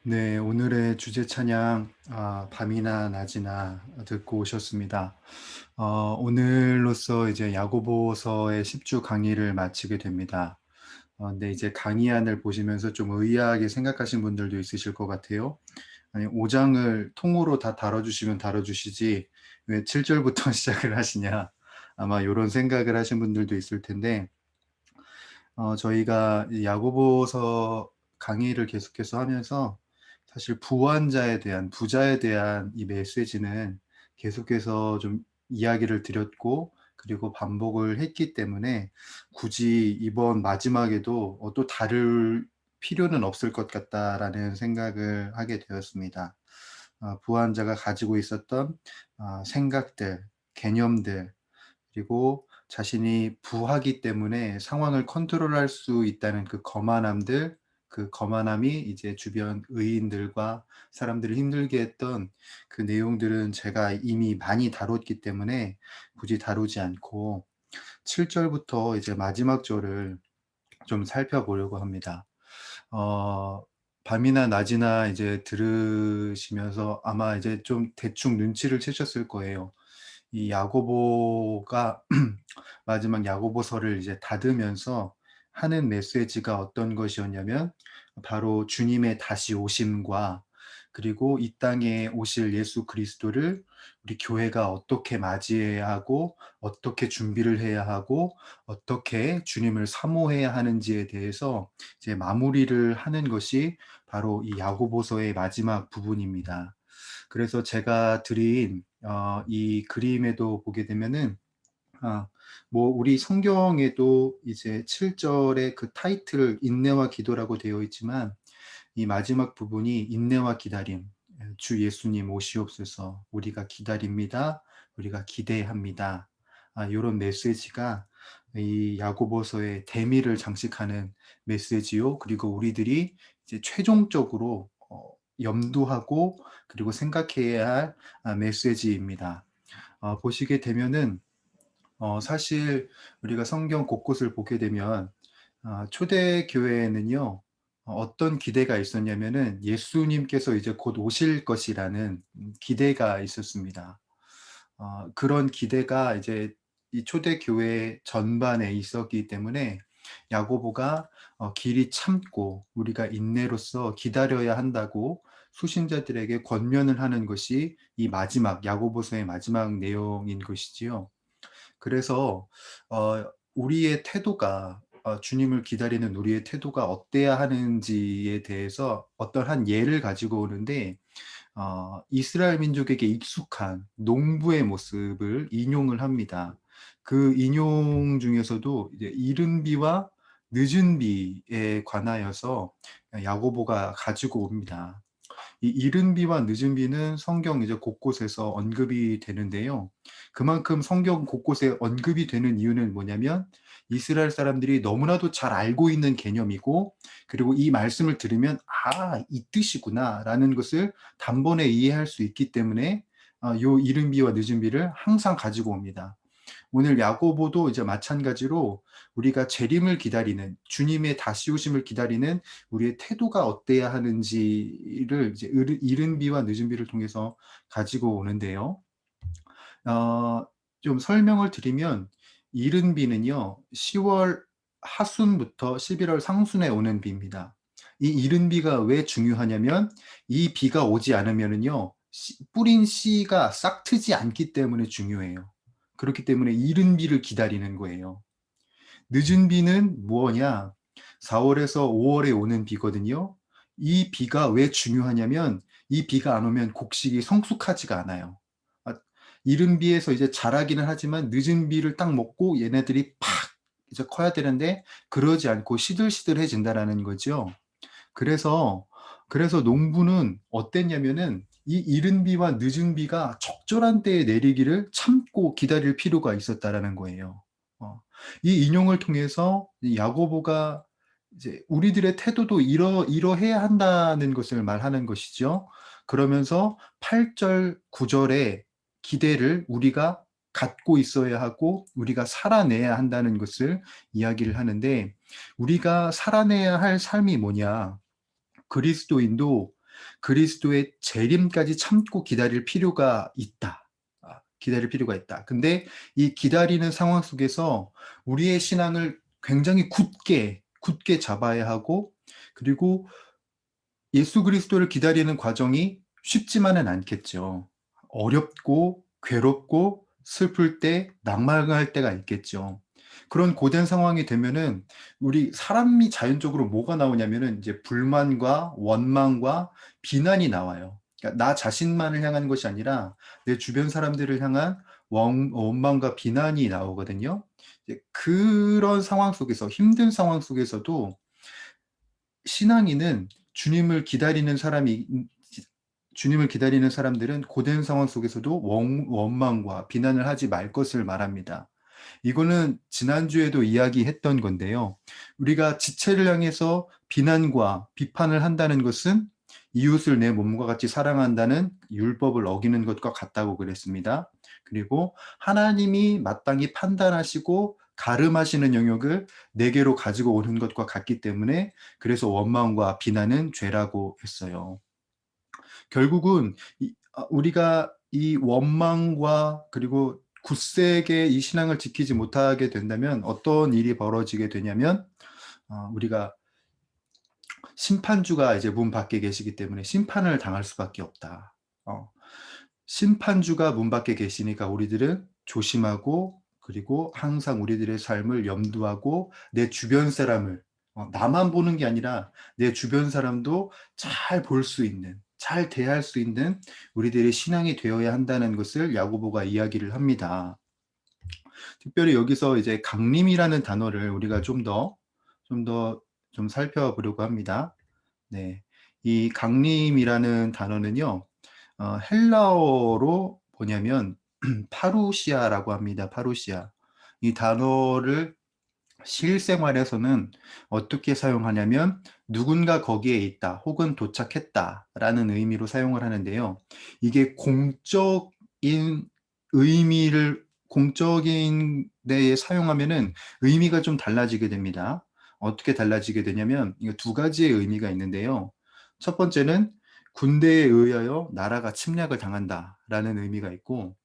네, 오늘의 주제 찬양 밤이나 낮이나 듣고 오셨습니다. 오늘로써 이제 야고보서의 10주 강의를 마치게 됩니다. 근데 이제 강의안을 보시면서 좀 의아하게 생각하신 분들도 있으실 것 같아요. 아니, 5장을 통으로 다 다뤄주시면 다뤄주시지 왜 7절부터 시작을 하시냐, 아마 이런 생각을 하신 분들도 있을 텐데, 저희가 이 야고보서 강의를 계속해서 하면서 사실 부자에 대한 이 메시지는 계속해서 좀 이야기를 드렸고, 그리고 반복을 했기 때문에 굳이 이번 마지막에도 또 다룰 필요는 없을 것 같다라는 생각을 하게 되었습니다. 부한자가 가지고 있었던 생각들, 개념들, 그리고 자신이 부하기 때문에 상황을 컨트롤할 수 있다는 그 거만함들, 그 거만함이 이제 주변 의인들과 사람들을 힘들게 했던 그 내용들은 제가 이미 많이 다뤘기 때문에 굳이 다루지 않고 7절부터 이제 마지막 절을 좀 살펴보려고 합니다. 밤이나 낮이나 이제 들으시면서 아마 이제 좀 대충 눈치를 채셨을 거예요. 이 야고보가 마지막 야고보서를 이제 닫으면서 하는 메시지가 어떤 것이었냐면, 바로 주님의 다시 오심과, 그리고 이 땅에 오실 예수 그리스도를 우리 교회가 어떻게 맞이해야 하고, 어떻게 준비를 해야 하고, 어떻게 주님을 사모해야 하는지에 대해서 이제 마무리를 하는 것이 바로 이 야고보서의 마지막 부분입니다. 그래서 제가 드린 이 그림에도 보게 되면은, 아, 뭐 우리 성경에도 이제 7절에 그 타이틀 인내와 기도라고 되어 있지만, 이 마지막 부분이 인내와 기다림, 주 예수님 오시옵소서, 우리가 기다립니다, 우리가 기대합니다. 이런 메시지가 이 야고보서의 대미를 장식하는 메시지요. 그리고 우리들이 이제 최종적으로 염두하고 그리고 생각해야 할 메시지입니다. 보시게 되면은 사실 우리가 성경 곳곳을 보게 되면 초대 교회에는요, 어떤 기대가 있었냐면은 예수님께서 이제 곧 오실 것이라는 기대가 있었습니다. 그런 기대가 이제 이 초대 교회 전반에 있었기 때문에 야고보가 길이 참고 우리가 인내로서 기다려야 한다고 수신자들에게 권면을 하는 것이 이 마지막 야고보서의 마지막 내용인 것이지요. 그래서 우리의 태도가, 주님을 기다리는 우리의 태도가 어때야 하는지에 대해서 어떤 한 예를 가지고 오는데, 이스라엘 민족에게 익숙한 농부의 모습을 인용을 합니다. 그 인용 중에서도 이제 이른 비와 늦은 비에 관하여서 야고보가 가지고 옵니다. 이 이른 비와 늦은 비는 성경 이제 곳곳에서 언급이 되는데요. 그만큼 성경 곳곳에 언급이 되는 이유는 뭐냐면, 이스라엘 사람들이 너무나도 잘 알고 있는 개념이고, 그리고 이 말씀을 들으면 이 뜻이구나라는 것을 단번에 이해할 수 있기 때문에 요 이른 비와 늦은 비를 항상 가지고 옵니다. 오늘 야고보도 이제 마찬가지로 우리가 재림을 기다리는, 주님의 다시 오심을 기다리는 우리의 태도가 어때야 하는지를 이제 이른 비와 늦은 비를 통해서 가지고 오는데요. 좀 설명을 드리면, 이른 비는요, 10월 하순부터 11월 상순에 오는 비입니다. 이 이른 비가 왜 중요하냐면, 이 비가 오지 않으면은요, 뿌린 씨가 싹 트지 않기 때문에 중요해요. 그렇기 때문에 이른 비를 기다리는 거예요. 늦은 비는 뭐냐? 4월에서 5월에 오는 비거든요. 이 비가 왜 중요하냐면, 이 비가 안 오면 곡식이 성숙하지가 않아요. 이른 비에서 이제 자라기는 하지만 늦은 비를 딱 먹고 얘네들이 팍 이제 커야 되는데, 그러지 않고 시들시들해진다라는 거죠. 그래서 농부는 어땠냐면은, 이 이른 비와 늦은 비가 적절한 때에 내리기를 참고 기다릴 필요가 있었다라는 거예요. 이 인용을 통해서 이 야고보가 이제 우리들의 태도도 이러해야 한다는 것을 말하는 것이죠. 그러면서 8절, 9절의 기대를 우리가 갖고 있어야 하고 우리가 살아내야 한다는 것을 이야기를 하는데, 우리가 살아내야 할 삶이 뭐냐? 그리스도인도 그리스도의 재림까지 참고 기다릴 필요가 있다. 기다릴 필요가 있다. 근데 이 기다리는 상황 속에서 우리의 신앙을 굉장히 굳게 잡아야 하고, 그리고 예수 그리스도를 기다리는 과정이 쉽지만은 않겠죠. 어렵고 괴롭고 슬플 때 낙망할 때가 있겠죠. 그런 고된 상황이 되면은 우리 사람이 자연적으로 뭐가 나오냐면은 이제 불만과 원망과 비난이 나와요. 그러니까 나 자신만을 향한 것이 아니라 내 주변 사람들을 향한 원망과 비난이 나오거든요. 이제 그런 상황 속에서, 힘든 상황 속에서도 신앙인은 주님을 기다리는 사람들은 고된 상황 속에서도 원망과 비난을 하지 말 것을 말합니다. 이거는 지난주에도 이야기했던 건데요. 우리가 지체를 향해서 비난과 비판을 한다는 것은 이웃을 내 몸과 같이 사랑한다는 율법을 어기는 것과 같다고 그랬습니다. 그리고 하나님이 마땅히 판단하시고 가름하시는 영역을 내게로 가지고 오는 것과 같기 때문에, 그래서 원망과 비난은 죄라고 했어요. 결국은 우리가 이 원망과 그리고 굳세게 이 신앙을 지키지 못하게 된다면 어떤 일이 벌어지게 되냐면, 우리가 심판주가 이제 문 밖에 계시기 때문에 심판을 당할 수밖에 없다. 심판주가 문 밖에 계시니까 우리들은 조심하고, 그리고 항상 우리들의 삶을 염두하고 내 주변 사람을, 나만 보는 게 아니라 내 주변 사람도 잘 볼 수 있는, 잘 대할 수 있는 우리들의 신앙이 되어야 한다는 것을 야고보가 이야기를 합니다. 특별히 여기서 이제 강림이라는 단어를 우리가 좀 살펴보려고 합니다. 네. 이 강림이라는 단어는요, 헬라어로 뭐냐면 파루시아라고 합니다. 파루시아. 이 단어를 실생활에서는 어떻게 사용하냐면 누군가 거기에 있다 혹은 도착했다라는 의미로 사용을 하는데요. 이게 공적인 데에 사용하면은 의미가 좀 달라지게 됩니다. 어떻게 달라지게 되냐면 이거 두 가지의 의미가 있는데요. 첫 번째는 군대에 의하여 나라가 침략을 당한다라는 의미가 있고,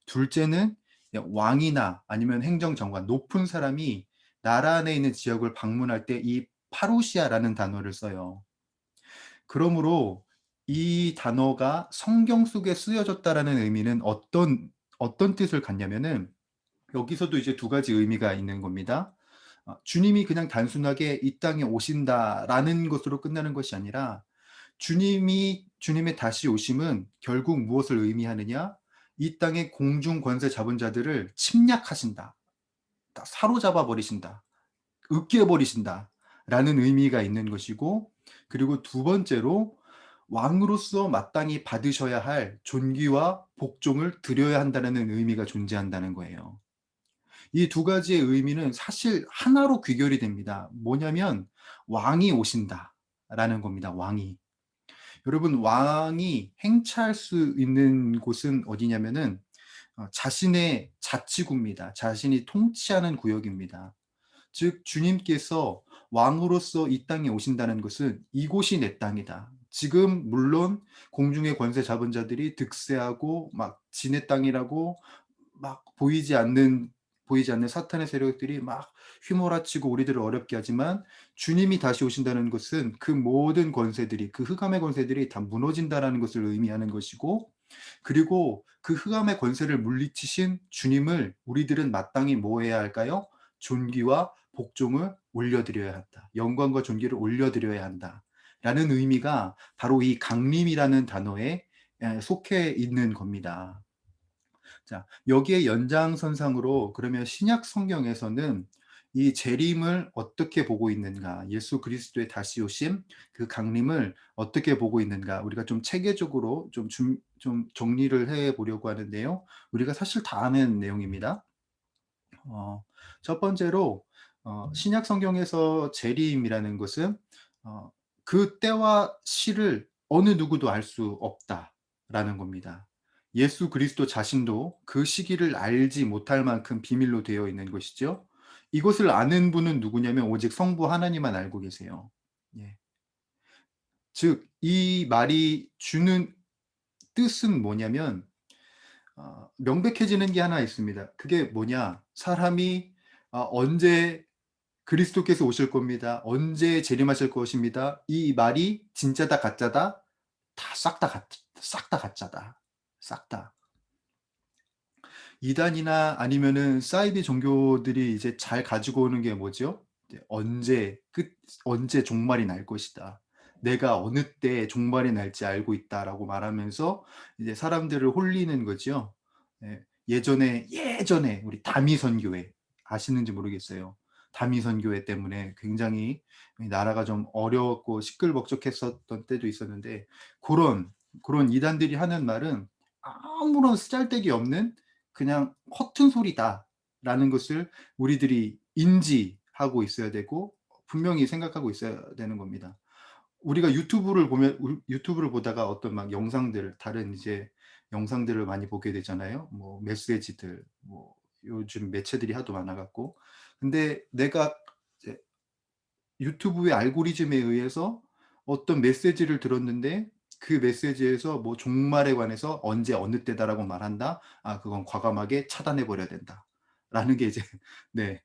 둘째는 왕이나 아니면 행정장관, 높은 사람이 나라 안에 있는 지역을 방문할 때 이 파루시아라는 단어를 써요. 그러므로 이 단어가 성경 속에 쓰여졌다라는 의미는 어떤 뜻을 갖냐면은, 여기서도 이제 두 가지 의미가 있는 겁니다. 주님이 그냥 단순하게 이 땅에 오신다라는 것으로 끝나는 것이 아니라, 주님의 다시 오심은 결국 무엇을 의미하느냐? 이 땅의 공중 권세 잡은 자들을 침략하신다. 사로잡아 버리신다. 으깨 버리신다. 라는 의미가 있는 것이고, 그리고 두 번째로 왕으로서 마땅히 받으셔야 할 존귀와 복종을 드려야 한다는 의미가 존재한다는 거예요. 이 두 가지의 의미는 사실 하나로 귀결이 됩니다. 뭐냐면 왕이 오신다라는 겁니다. 왕이. 여러분, 왕이 행차할 수 있는 곳은 어디냐면은 자신의 자치구입니다. 자신이 통치하는 구역입니다. 즉 주님께서 왕으로서 이 땅에 오신다는 것은 이곳이 내 땅이다. 지금 물론 공중의 권세 잡은 자들이 득세하고 막 지네 땅이라고 막 보이지 않는 사탄의 세력들이 막 휘몰아치고 우리들을 어렵게 하지만, 주님이 다시 오신다는 것은 그 모든 권세들이, 그 흑암의 권세들이 다 무너진다라는 것을 의미하는 것이고, 그리고 그 흑암의 권세를 물리치신 주님을 우리들은 마땅히 뭐 해야 할까요? 존귀와 복종을 올려드려야 한다. 영광과 존귀를 올려드려야 한다. 라는 의미가 바로 이 강림이라는 단어에 속해 있는 겁니다. 자, 여기에 연장선상으로 그러면 신약 성경에서는 이 재림을 어떻게 보고 있는가, 예수 그리스도의 다시 오심, 그 강림을 어떻게 보고 있는가, 우리가 좀 체계적으로 좀 정리를 해 보려고 하는데요. 우리가 사실 다 아는 내용입니다. 첫 번째로 신약 성경에서 재림이라는 것은 그 때와 시를 어느 누구도 알 수 없다라는 겁니다. 예수 그리스도 자신도 그 시기를 알지 못할 만큼 비밀로 되어 있는 것이죠. 이것을 아는 분은 누구냐면 오직 성부 하나님만 알고 계세요. 예. 즉 이 말이 주는 뜻은 뭐냐면 명백해지는 게 하나 있습니다. 그게 뭐냐? 사람이 언제 그리스도께서 오실 겁니다. 언제 재림하실 것입니다. 이 말이 진짜다 가짜다 다 싹 다 가짜다. 싹 다. 이단이나 아니면은 사이비 종교들이 이제 잘 가지고 오는 게 뭐죠? 이제 언제 종말이 날 것이다. 내가 어느 때 종말이 날지 알고 있다라고 말하면서 이제 사람들을 홀리는 거죠. 예. 예전에 우리 다미선교회 아시는지 모르겠어요. 다미선교회 때문에 굉장히 이 나라가 좀 어려웠고 시끌벅적했었던 때도 있었는데 고런 이단들이 하는 말은 아무런 쓰잘데기 없는 그냥 '허튼 소리다.'라는 것을 우리들이 인지하고 있어야 되고 분명히 생각하고 있어야 되는 겁니다. 우리가 유튜브를 보다가 어떤 막 영상들 다른 이제 영상들을 많이 보게 되잖아요. 뭐 메시지들 뭐 요즘 매체들이 하도 많아 갖고. 근데 내가 이제 유튜브의 알고리즘에 의해서 어떤 메시지를 들었는데 그 메시지에서 뭐 종말에 관해서 "언제 어느 때다."라고 말한다. 그건 과감하게 차단해 버려야 된다.'라는 게 이제 네.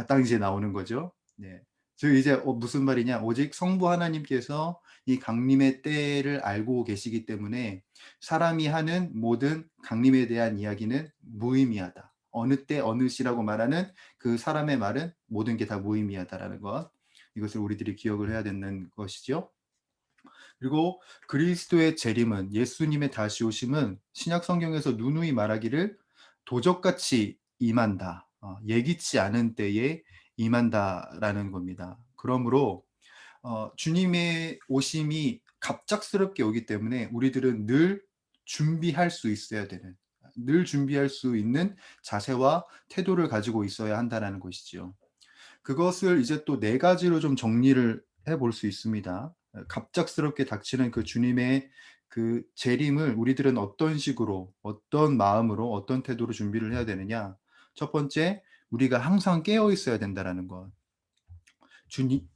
당시에 나오는 거죠. 네. 즉 이제 무슨 말이냐. 오직 성부 하나님께서 이 강림의 때를 알고 계시기 때문에 사람이 하는 모든 강림에 대한 이야기는 무의미하다. 어느 때 어느 시라고 말하는 그 사람의 말은 모든 게 다 무의미하다라는 것. 이것을 우리들이 기억을 해야 되는 것이죠. 그리고 그리스도의 재림은 예수님의 다시 오심은 신약 성경에서 누누이 말하기를 도적같이 임한다. 예기치 않은 때에 임한다라는 겁니다. 그러므로 주님의 오심이 갑작스럽게 오기 때문에 우리들은 늘 준비할 수 있는 자세와 태도를 가지고 있어야 한다라는 것이지요. 그것을 이제 또 네 가지로 좀 정리를 해볼 수 있습니다. 갑작스럽게 닥치는 그 주님의 그 재림을 우리들은 어떤 식으로 어떤 마음으로 어떤 태도로 준비를 해야 되느냐. 첫 번째, 우리가 항상 깨어 있어야 된다라는 것.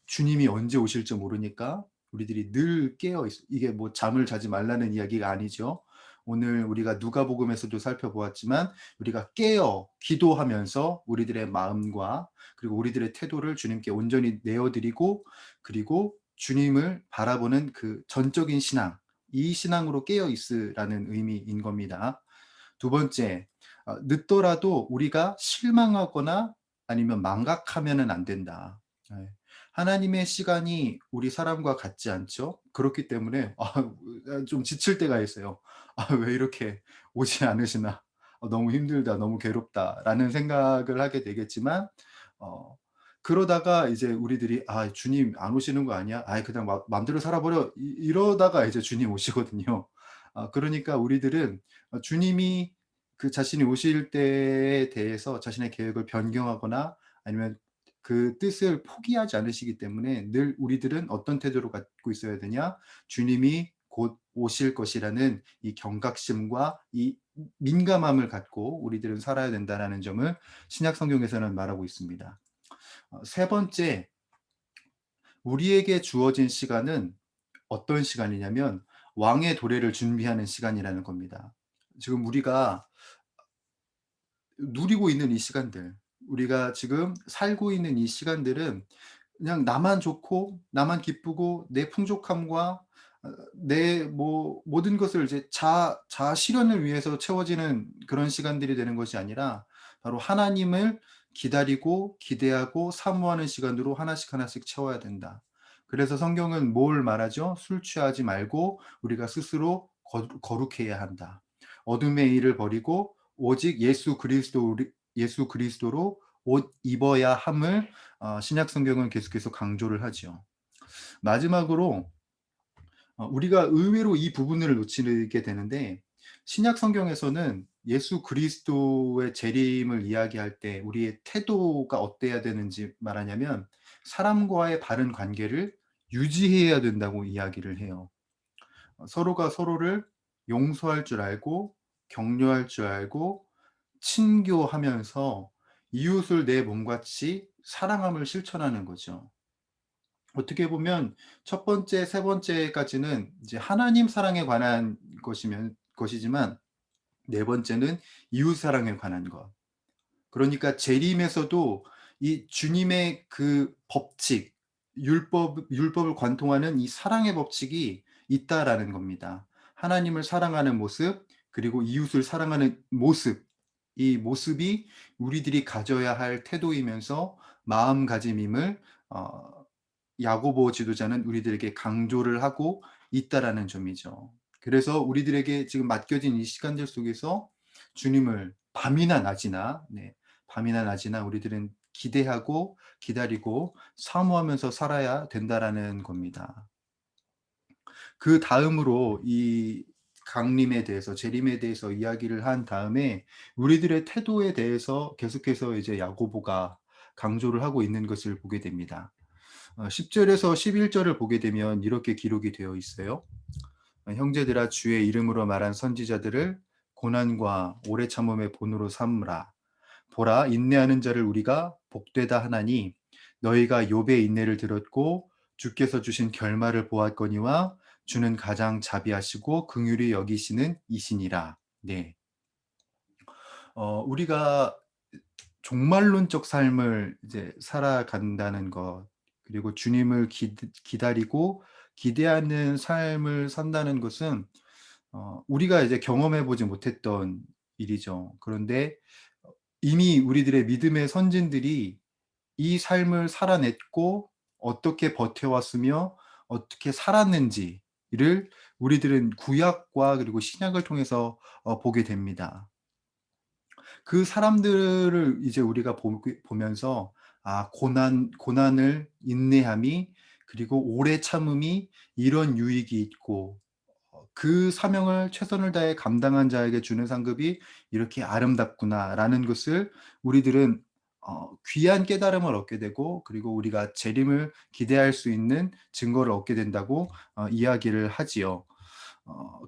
주님이 언제 오실지 모르니까 우리들이 늘 깨어 있어, 이게 뭐 잠을 자지 말라는 이야기가 아니죠. 오늘 우리가 누가복음에서도 살펴보았지만 우리가 깨어 기도하면서 우리들의 마음과 그리고 우리들의 태도를 주님께 온전히 내어 드리고 그리고 주님을 바라보는 그 전적인 신앙, 이 신앙으로 깨어 있으라는 의미인 겁니다. 두 번째, 늦더라도 우리가 실망하거나 아니면 망각하면은 안 된다. 예. 하나님의 시간이 우리 사람과 같지 않죠. 그렇기 때문에 좀 지칠 때가 있어요. '왜 이렇게 오지 않으시나. 너무 힘들다. 너무 괴롭다.'라는 생각을 하게 되겠지만 어 그러다가 이제 우리들이 '아 주님 안 오시는 거 아니야? 아이 그냥 맘대로 살아 버려.' 이러다가 이제 주님 오시거든요. 그러니까 우리들은 주님이 그 자신이 오실 때에 대해서 자신의 계획을 변경하거나 아니면 그 뜻을 포기하지 않으시기 때문에 늘 우리들은 어떤 태도를 갖고 있어야 되냐? 주님이 곧 오실 것이라는 이 경각심과 이 민감함을 갖고 우리들은 살아야 된다라는 점을 신약 성경에서는 말하고 있습니다. 세 번째, 우리에게 주어진 시간은 어떤 시간이냐면 왕의 도래를 준비하는 시간이라는 겁니다. 지금 우리가 누리고 있는 이 시간들, 우리가 지금 살고 있는 이 시간들은 그냥 나만 좋고 나만 기쁘고 내 풍족함과 내 뭐 모든 것을 이제 자아 실현을 위해서 채워지는 그런 시간들이 되는 것이 아니라 바로 하나님을 기다리고 기대하고 사모하는 시간으로 하나씩 하나씩 채워야 된다. 그래서 성경은 뭘 말하죠? "술 취하지 말고 우리가 스스로 거룩해야 한다. 어둠의 일을 버리고 오직 예수 그리스도로 옷 입어야 함을 신약 성경은 계속해서 강조를 하지요. 마지막으로 우리가 의외로 이 부분을 놓치게 되는데 신약 성경에서는 예수 그리스도의 재림을 이야기할 때 우리의 태도가 어때야 되는지 말하냐면 사람과의 바른 관계를 유지해야 된다고 이야기를 해요. 서로가 서로를 용서할 줄 알고 격려할 줄 알고 친교하면서 이웃을 내 몸같이 사랑함을 실천하는 거죠. 어떻게 보면 첫 번째, 세 번째까지는 이제 하나님 사랑에 관한 것이지만 네 번째는 이웃 사랑에 관한 것. 그러니까 재림에서도 이 주님의 그 법칙, 율법을 관통하는 이 사랑의 법칙이 있다라는 겁니다. 하나님을 사랑하는 모습, 그리고 이웃을 사랑하는 모습, 이 모습이 우리들이 가져야 할 태도이면서 마음가짐임을 야고보 지도자는 우리들에게 강조를 하고 있다라는 점이죠. 그래서 우리들에게 지금 맡겨진 이 시간들 속에서 주님을 밤이나 낮이나, 밤이나 낮이나 우리들은 기대하고 기다리고 사모하면서 살아야 된다라는 겁니다. 그다음으로 이 강림에 대해서, 재림에 대해서 이야기를 한 다음에 우리들의 태도에 대해서 계속해서 이제 야고보가 강조를 하고 있는 것을 보게 됩니다. 10 절에서 11 절을 보게 되면 이렇게 기록이 되어 있어요. 형제들아, 주의 이름으로 말한 선지자들을 고난과 오래 참음의 본으로 삼으라. 보라, 인내하는 자를 우리가 복되다 하나니 너희가 욥의 인내를 들었고 주께서 주신 결말을 보았거니와 주는 가장 자비하시고 긍휼히 여기시는 이시니라. 네. 우리가 종말론적 삶을 이제 살아간다는 것, 그리고 주님을 기다리고 기대하는 삶을 산다는 것은 우리가 이제 경험해 보지 못했던 일이죠. 그런데 이미 우리들의 믿음의 선진들이 이 삶을 살아냈고 어떻게 버텨왔으며 어떻게 살았는지를 우리들은 구약과 그리고 신약을 통해서 보게 됩니다. 그 사람들을 이제 우리가 보면서 고난을 인내함이, 그리고 오래 참음이 이런 유익이 있고 그 사명을 최선을 다해 감당한 자에게 주는 상급이 이렇게 아름답구나라는 것을 우리들은 귀한 깨달음을 얻게 되고, 그리고 우리가 재림을 기대할 수 있는 증거를 얻게 된다고 이야기를 하지요.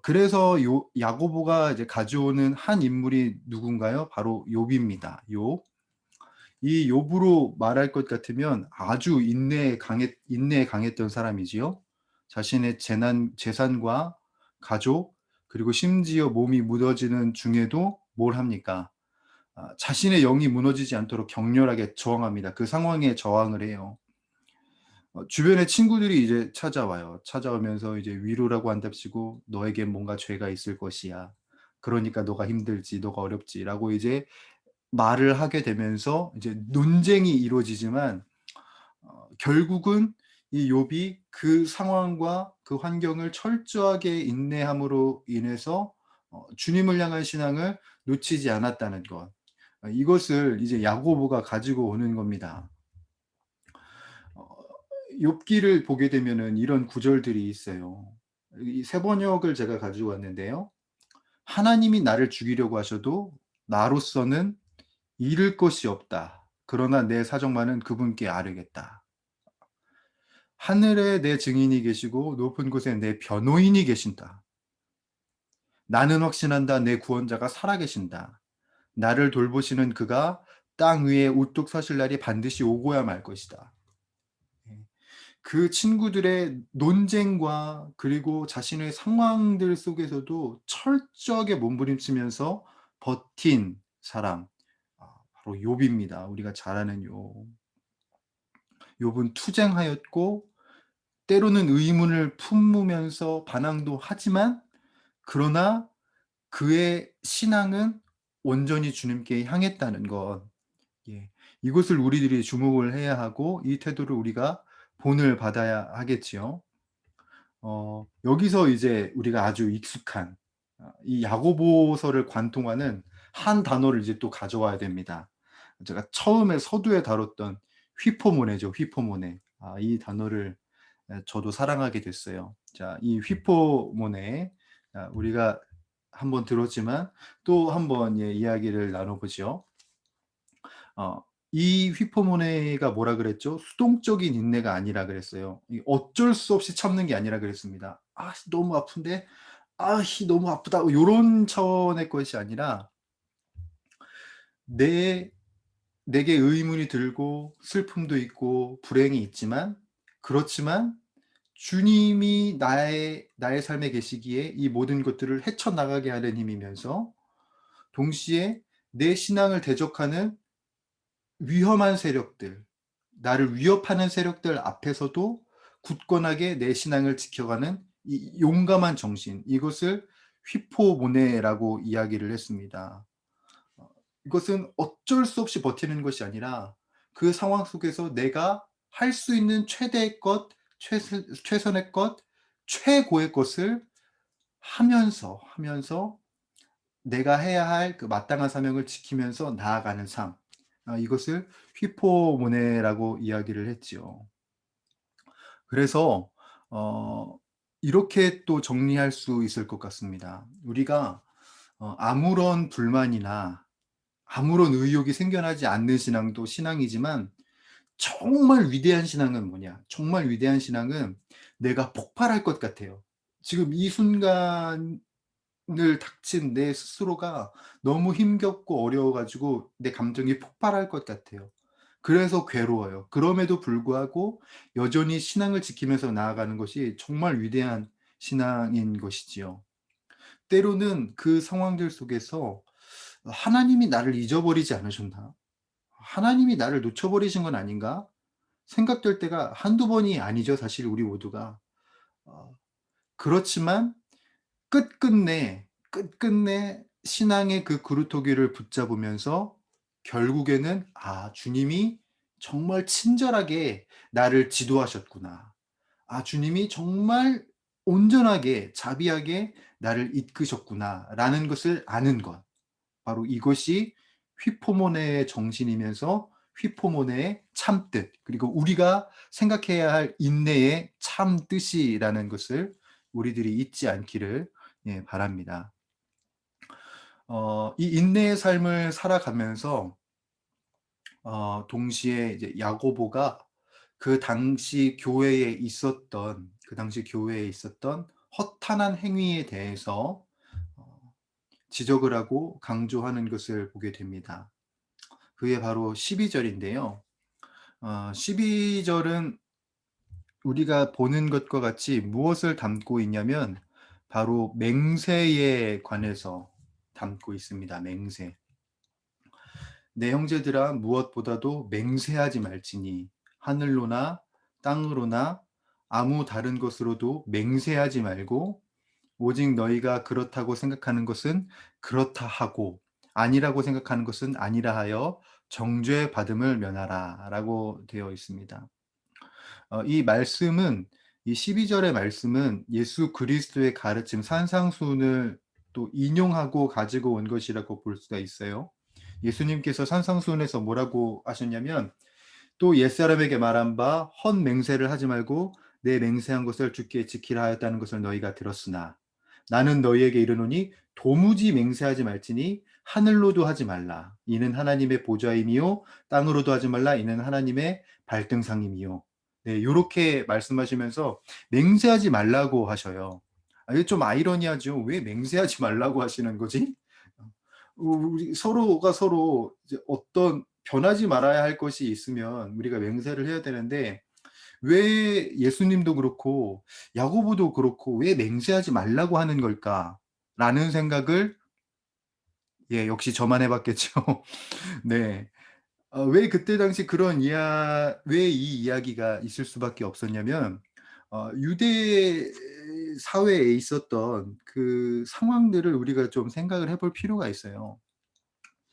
그래서 야고보가 이제 가져오는 한 인물이 누군가요? 바로 욥입니다. 욥. 이 욥으로 말할 것 같으면 아주 인내에 강했던 사람이지요. 자신의 재산과 가족, 그리고 심지어 몸이 무너지는 중에도 뭘 합니까? 자신의 영이 무너지지 않도록 격렬하게 저항합니다. 그 상황에 저항을 해요. 주변에 친구들이 이제 찾아와요. 찾아오면서 이제 위로라고 한답시고 "너에겐 뭔가 죄가 있을 것이야. 그러니까 너가 힘들지. 너가 어렵지."라고 이제 말을 하게 되면서 이제 논쟁이 이루어지지만 결국은 이 욥이 그 상황과 그 환경을 철저하게 인내함으로 인해서 주님을 향한 신앙을 놓치지 않았다는 것. 이것을 이제 야고보가 가지고 오는 겁니다. 어 욥기를 보게 되면은 이런 구절들이 있어요. 이 세 번역을 제가 가지고 왔는데요. "하나님이 나를 죽이려고 하셔도 나로서는 잃을 것이 없다. 그러나 내 사정만은 그분께 아뢰겠다. 하늘에 내 증인이 계시고 높은 곳에 내 변호인이 계신다. 나는 확신한다. 내 구원자가 살아계신다. 나를 돌보시는 그가 땅 위에 우뚝 서실 날이 반드시 오고야 말 것이다." 예. 그 친구들의 논쟁과 그리고 자신의 상황들 속에서도 철저하게 몸부림치면서 버틴 사람, 바로 욥입니다. 우리가 잘 아는 욥. 욥은 투쟁하였고 때로는 의문을 품으면서 반항도 하지만, 그러나 그의 신앙은 온전히 주님께 향했다는 것. 예. 이것을 우리들이 주목을 해야 하고 이 태도를 우리가 본을 받아야 하겠지요. 여기서 이제 우리가 아주 익숙한 이 야고보서를 관통하는 한 단어를 이제 또 가져와야 됩니다. 제가 처음에 서두에 다뤘던 휘포모네죠, 휘포모네. 이 단어를 저도 사랑하게 됐어요. 자, 이 휘포모네, 우리가 한번 들었지만 또 한번 이야기를 나눠 보죠. 어 이 휘포모네가 뭐라 그랬죠? 수동적인 인내가 아니라 그랬어요. 이 어쩔 수 없이 참는 게 아니라 그랬습니다. 너무 아픈데. 너무 아프다." 요런 차원의 것이 아니라 내 내게 의문이 들고 슬픔도 있고 불행이 있지만 그렇지만 주님이 나의 삶에 계시기에 이 모든 것들을 헤쳐나가게 하는 힘이면서 동시에 내 신앙을 대적하는 위험한 세력들, 나를 위협하는 세력들 앞에서도 굳건하게 내 신앙을 지켜가는 이 용감한 정신, 이것을 휘포모네라고 이야기를 했습니다. 어 이것은 어쩔 수 없이 버티는 것이 아니라 그 상황 속에서 내가 할 수 있는 최대의 것, 최선의 것, 최고의 것을 하면서 내가 해야 할 그 마땅한 사명을 지키면서 나아가는 삶. 이것을 휘포모네라고 이야기를 했지요. 그래서 어 이렇게 또 정리할 수 있을 것 같습니다. 우리가 아무런 불만이나 아무런 의욕이 생겨나지 않는 신앙도 신앙이지만, 정말 위대한 신앙은 뭐냐? 정말 위대한 신앙은 내가 폭발할 것 같아요. 지금 이 순간을 닥친 내 스스로가 너무 힘겹고 어려워 가지고 내 감정이 폭발할 것 같아요. 그래서 괴로워요. 그럼에도 불구하고 여전히 신앙을 지키면서 나아가는 것이 정말 위대한 신앙인 것이지요. 때로는 그 상황들 속에서 '하나님이 나를 잊어버리지 않으셨나? 하나님이 나를 놓쳐 버리신 건 아닌가?' 생각될 때가 한두 번이 아니죠, 사실 우리 모두가. 어 그렇지만 끝끝내 신앙의 그 그루터기를 붙잡으면서 결국에는 '아, 주님이 정말 친절하게 나를 지도하셨구나. 아, 주님이 정말 온전하게 자비하게 나를 이끄셨구나.'라는 것을 아는 것. 바로 이것이 휘포모네의 정신이면서 휘포모네의 참뜻, 그리고 우리가 생각해야 할 인내의 참뜻이라는 것을 우리들이 잊지 않기를 바랍니다. 이 인내의 삶을 살아가면서 동시에 이제 야고보가 그 당시 교회에 있었던 허탄한 행위에 대해서 어 지적을 하고 강조하는 것을 보게 됩니다. 그게 바로 12 절인데요. 12 절은 우리가 보는 것과 같이 무엇을 담고 있냐면 바로 맹세에 관해서 담고 있습니다. 맹세. "내 형제들아, 무엇보다도 맹세하지 말지니 하늘로나 땅으로나 아무 다른 것으로도 맹세하지 말고, 오직 너희가 그렇다고 생각하는 것은 그렇다 하고 아니라고 생각하는 것은 아니라 하여 정죄 받음을 면하라."라고 되어 있습니다. 이 말씀은, 이 12 절의 말씀은 예수 그리스도의 가르침 산상수훈을 또 인용하고 가지고 온 것이라고 볼 수가 있어요. 예수님께서 산상수훈에서 뭐라고 하셨냐면, "또 옛사람에게 말한 바 헛 맹세를 하지 말고 내 맹세한 것을 주께 지키라 하였다는 것을 너희가 들었으나 나는 너희에게 이르노니 도무지 맹세하지 말지니 하늘로도 하지 말라. 이는 하나님의 보좌임이요 땅으로도 하지 말라. 이는 하나님의 발등상임이요." 네, 요렇게 말씀하시면서 맹세하지 말라고 하셔요. 이게 좀 아이러니하죠. 왜 맹세하지 말라고 하시는 거지? 우리 서로가 서로 이제 어떤 변하지 말아야 할 것이 있으면 우리가 맹세를 해야 되는데, 왜 예수님도 그렇고 야고보도 그렇고 '왜 맹세하지 말라고 하는 걸까?'라는 생각을, 역시 저만 해 봤겠죠. 네. 왜 그때 당시 왜 이 이야기가 있을 수밖에 없었냐면, 유대 사회에 있었던 그 상황들을 우리가 좀 생각을 해볼 필요가 있어요.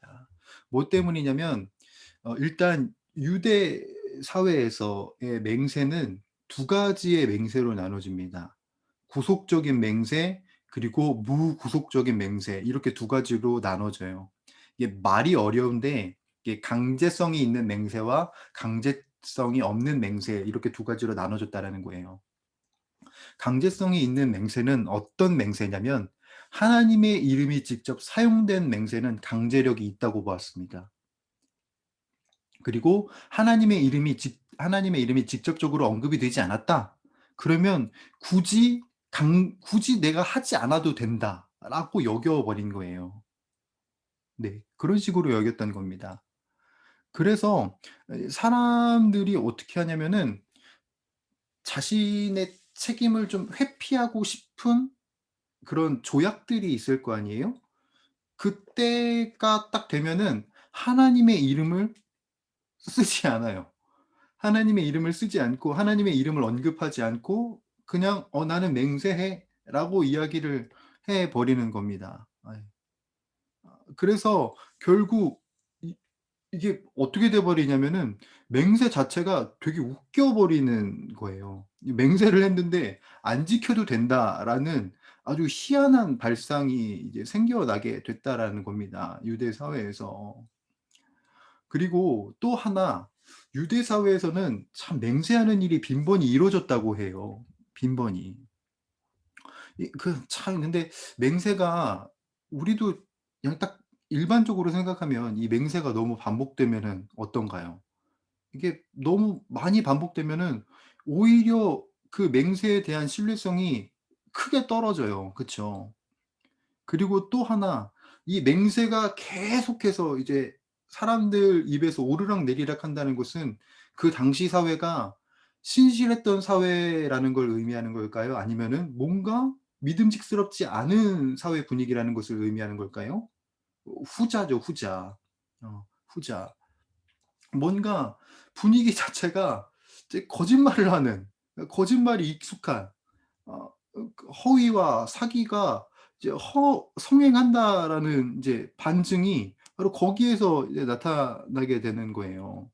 자, 뭐 때문이냐면 일단 유대 사회에서의 맹세는 두 가지의 맹세로 나눠집니다. 구속적인 맹세, 그리고 무구속적인 맹세, 이렇게 두 가지로 나눠져요. 이게 말이 어려운데, 이게 강제성이 있는 맹세와 강제성이 없는 맹세, 이렇게 두 가지로 나눠졌다라는 거예요. 강제성이 있는 맹세는 어떤 맹세냐면, 하나님의 이름이 직접 사용된 맹세는 강제력이 있다고 보았습니다. 그리고 하나님의 이름이 직접적으로 언급이 되지 않았다. 그러면 굳이 내가 하지 않아도 된다라고 여겨 버린 거예요. 네. 그런 식으로 여겼던 겁니다. 그래서 사람들이 어떻게 하냐면은 자신의 책임을 좀 회피하고 싶은 그런 조약들이 있을 거 아니에요? 그때가 딱 되면은 하나님의 이름을 쓰지 않아요. 하나님의 이름을 쓰지 않고 하나님의 이름을 언급하지 않고 그냥 나는 맹세해."라고 이야기를 해 버리는 겁니다. 아이. 그래서 결국 이 이게 어떻게 돼 버리냐면은 맹세 자체가 되게 웃겨 버리는 거예요. 이 '맹세를 했는데 안 지켜도 된다.'라는 아주 희한한 발상이 이제 생겨나게 됐다라는 겁니다, 유대 사회에서. 그리고 또 하나, 유대 사회에서는 참 맹세하는 일이 빈번히 이루어졌다고 해요, 빈번히. 참 근데 맹세가 우리도 그냥 딱 일반적으로 생각하면 이 맹세가 너무 반복되면은 어떤가요? 이게 너무 많이 반복되면은 오히려 그 맹세에 대한 신뢰성이 크게 떨어져요. 그쵸? 그리고 또 하나, 이 맹세가 계속해서 이제 사람들 입에서 오르락내리락 한다는 것은 그 당시 사회가 신실했던 사회라는 걸 의미하는 걸까요? 아니면은 뭔가 믿음직스럽지 않은 사회 분위기라는 것을 의미하는 걸까요? 후자죠, 후자. 후자. 뭔가 분위기 자체가 이제 거짓말을 하는, 거짓말이 익숙한, 허위와 사기가 이제 허 성행한다라는 이제 반증이 바로 거기에서 이제 나타나게 되는 거예요.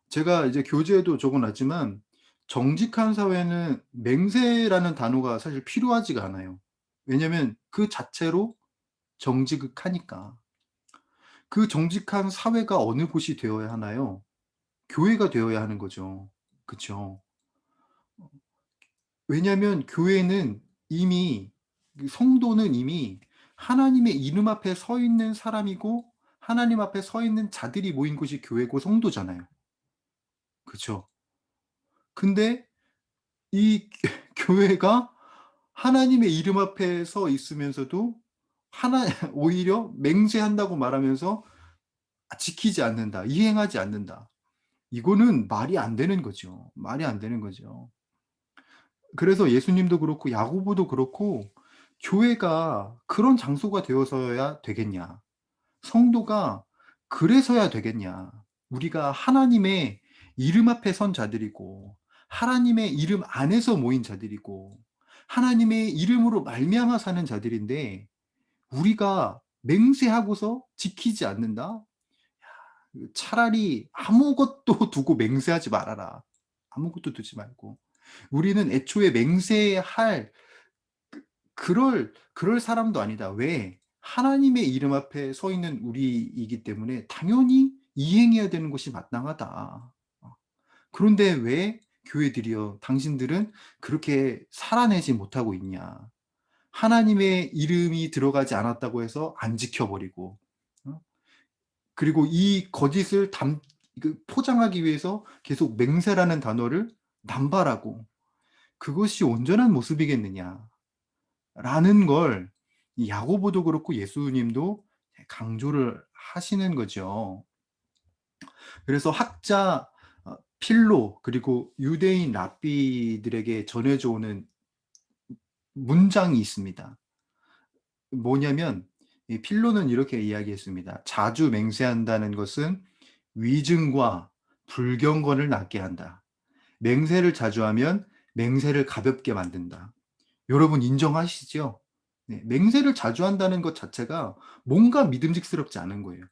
제가 이제 교재에도 적어 놨지만 정직한 사회는 맹세라는 단어가 사실 필요하지가 않아요. 왜냐면 그 자체로 정직하니까. 그 정직한 사회가 어느 곳이 되어야 하나요? 교회가 되어야 하는 거죠. 그쵸. 왜냐하면 교회는 이미, 그 성도는 이미 하나님의 이름 앞에 서 있는 사람이고 하나님 앞에 서 있는 자들이 모인 곳이 교회고 성도잖아요. 그쵸. 근데 이 교회가 하나님의 이름 앞에 서 있으면서도 하나 오히려 맹세한다고 말하면서 지키지 않는다. 이행하지 않는다. 이거는 말이 안 되는 거죠. 말이 안 되는 거죠. 그래서 예수님도 그렇고 야고보도 그렇고 교회가 그런 장소가 되어서야 되겠냐? 성도가 그래서야 되겠냐? 우리가 하나님의 이름 앞에 선 자들이고 하나님의 이름 안에서 모인 자들이고 하나님의 이름으로 말미암아 사는 자들인데 우리가 맹세하고서 지키지 않는다? 차라리 아무것도 두고 맹세하지 말아라. 아무것도 두지 말고. 우리는 애초에 맹세할 그럴 사람도 아니다. 왜? 하나님의 이름 앞에 서 있는 우리이기 때문에 당연히 이행해야 되는 것이 마땅하다. 그런데 왜 교회들이여 당신들은 그렇게 살아내지 못하고 있냐. 하나님의 이름이 들어가지 않았다고 해서 안 지켜 버리고 어 그리고 이 거짓을 포장하기 위해서 계속 맹세라는 단어를 남발하고 그것이 온전한 모습이겠느냐. 라는 걸 이 야고보도 그렇고 예수님도 강조를 하시는 거죠. 그래서 학자 필로 그리고 유대인 랍비들에게 전해져 오는 문장이 있습니다. 뭐냐면 이 필로는 이렇게 이야기했습니다. "자주 맹세한다는 것은 위증과 불경건을 낳게 한다. 맹세를 자주 하면 맹세를 가볍게 만든다." 여러분 인정하시죠? 네. 맹세를 자주 한다는 것 자체가 뭔가 믿음직스럽지 않은 거예요.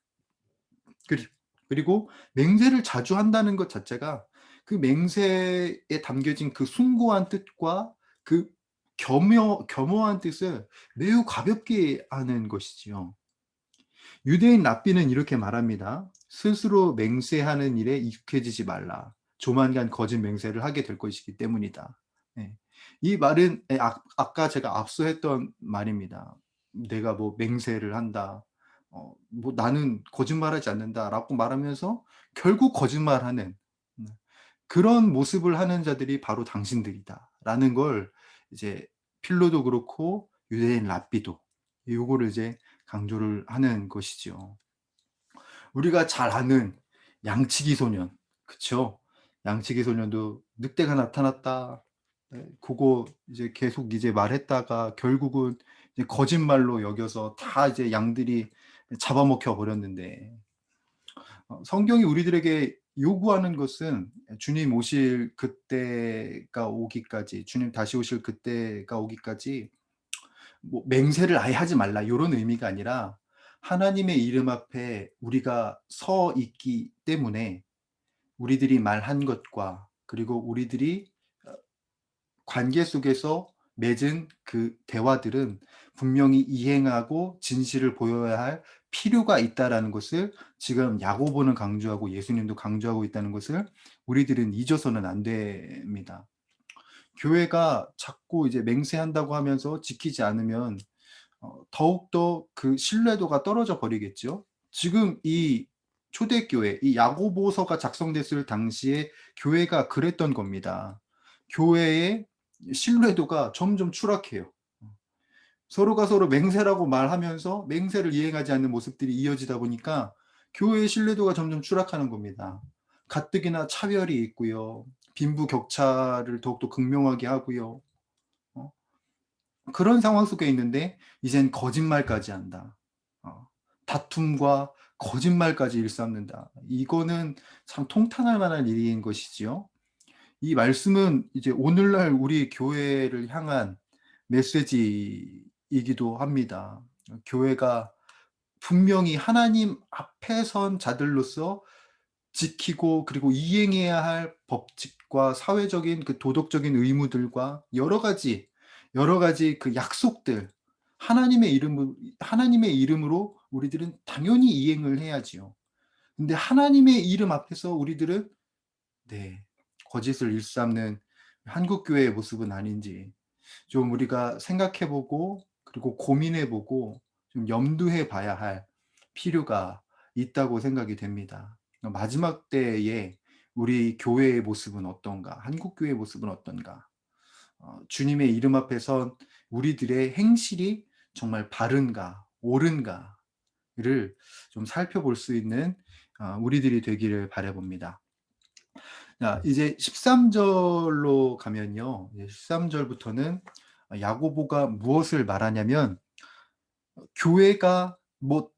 그리 그리고 맹세를 자주 한다는 것 자체가 그 맹세에 담겨진 그 숭고한 뜻과 그 겸허한 뜻을 매우 가볍게 하는 것이지요. 유대인 랍비는 이렇게 말합니다. "스스로 맹세하는 일에 익숙해지지 말라. 조만간 거짓 맹세를 하게 될 것이기 때문이다." 예. 이 말은 아까 제가 앞서 했던 말입니다. "내가 뭐 맹세를 한다. 뭐 나는 거짓말하지 않는다."라고 말하면서 결국 거짓말하는 그런 모습을 하는 자들이 바로 당신들이다라는 걸 이제 필로도 그렇고 유대인 랍비도 요거를 이제 강조를 하는 것이지요. 우리가 잘 아는 양치기 소년. 그쵸? 양치기 소년도 "늑대가 나타났다." 예, 그거 이제 계속 이제 말했다가 결국은 이제 거짓말로 여겨서 다 이제 양들이 잡아먹혀 버렸는데, 성경이 우리들에게 요구하는 것은 주님 오실 그때가 오기까지, 주님 다시 오실 그때가 오기까지 뭐 맹세를 아예 하지 말라 요런 의미가 아니라, 하나님의 이름 앞에 우리가 서 있기 때문에 우리들이 말한 것과 그리고 우리들이 관계 속에서 맺은 그 대화들은 분명히 이행하고 진실을 보여야 할 필요가 있다라는 것을 지금 야고보는 강조하고 예수님도 강조하고 있다는 것을 우리들은 잊어서는 안 됩니다. 교회가 자꾸 이제 맹세한다고 하면서 지키지 않으면 더욱더 그 신뢰도가 떨어져 버리겠죠. 지금 이 초대교회, 이 야고보서가 작성됐을 당시에 교회가 그랬던 겁니다. 교회의 신뢰도가 점점 추락해요. 서로가 서로 맹세라고 말하면서 맹세를 이행하지 않는 모습들이 이어지다 보니까 교회의 신뢰도가 점점 추락하는 겁니다. 가뜩이나 차별이 있고요. 빈부격차를 더욱더 극명하게 하고요. 어 그런 상황 속에 있는데 이젠 거짓말까지 한다. 다툼과 거짓말까지 일삼는다. 이거는 참 통탄할 만한 일인 것이지요. 이 말씀은 이제 오늘날 우리 교회를 향한 메시지이기도 합니다. 교회가 분명히 하나님 앞에 선 자들로서 지키고 그리고 이행해야 할 법칙과 사회적인 그 도덕적인 의무들과 여러 가지 그 약속들, 하나님의 이름으로 우리들은 당연히 이행을 해야지요. 근데 하나님의 이름 앞에서 우리들은, 네, 거짓을 일삼는 한국 교회의 모습은 아닌지 좀 우리가 생각해 보고 그리고 고민해 보고 좀 염두해 봐야 할 필요가 있다고 생각이 됩니다. 마지막 때에 우리 교회의 모습은 어떤가? 한국 교회의 모습은 어떤가? 주님의 이름 앞에 선 우리들의 행실이 정말 바른가, 옳은가를 좀 살펴볼 수 있는 우리들이 되기를 바라 봅니다. 자, 이제 13 절로 가면요. 이제 13 절부터는 야고보가 무엇을 말하냐면, 교회가 뭐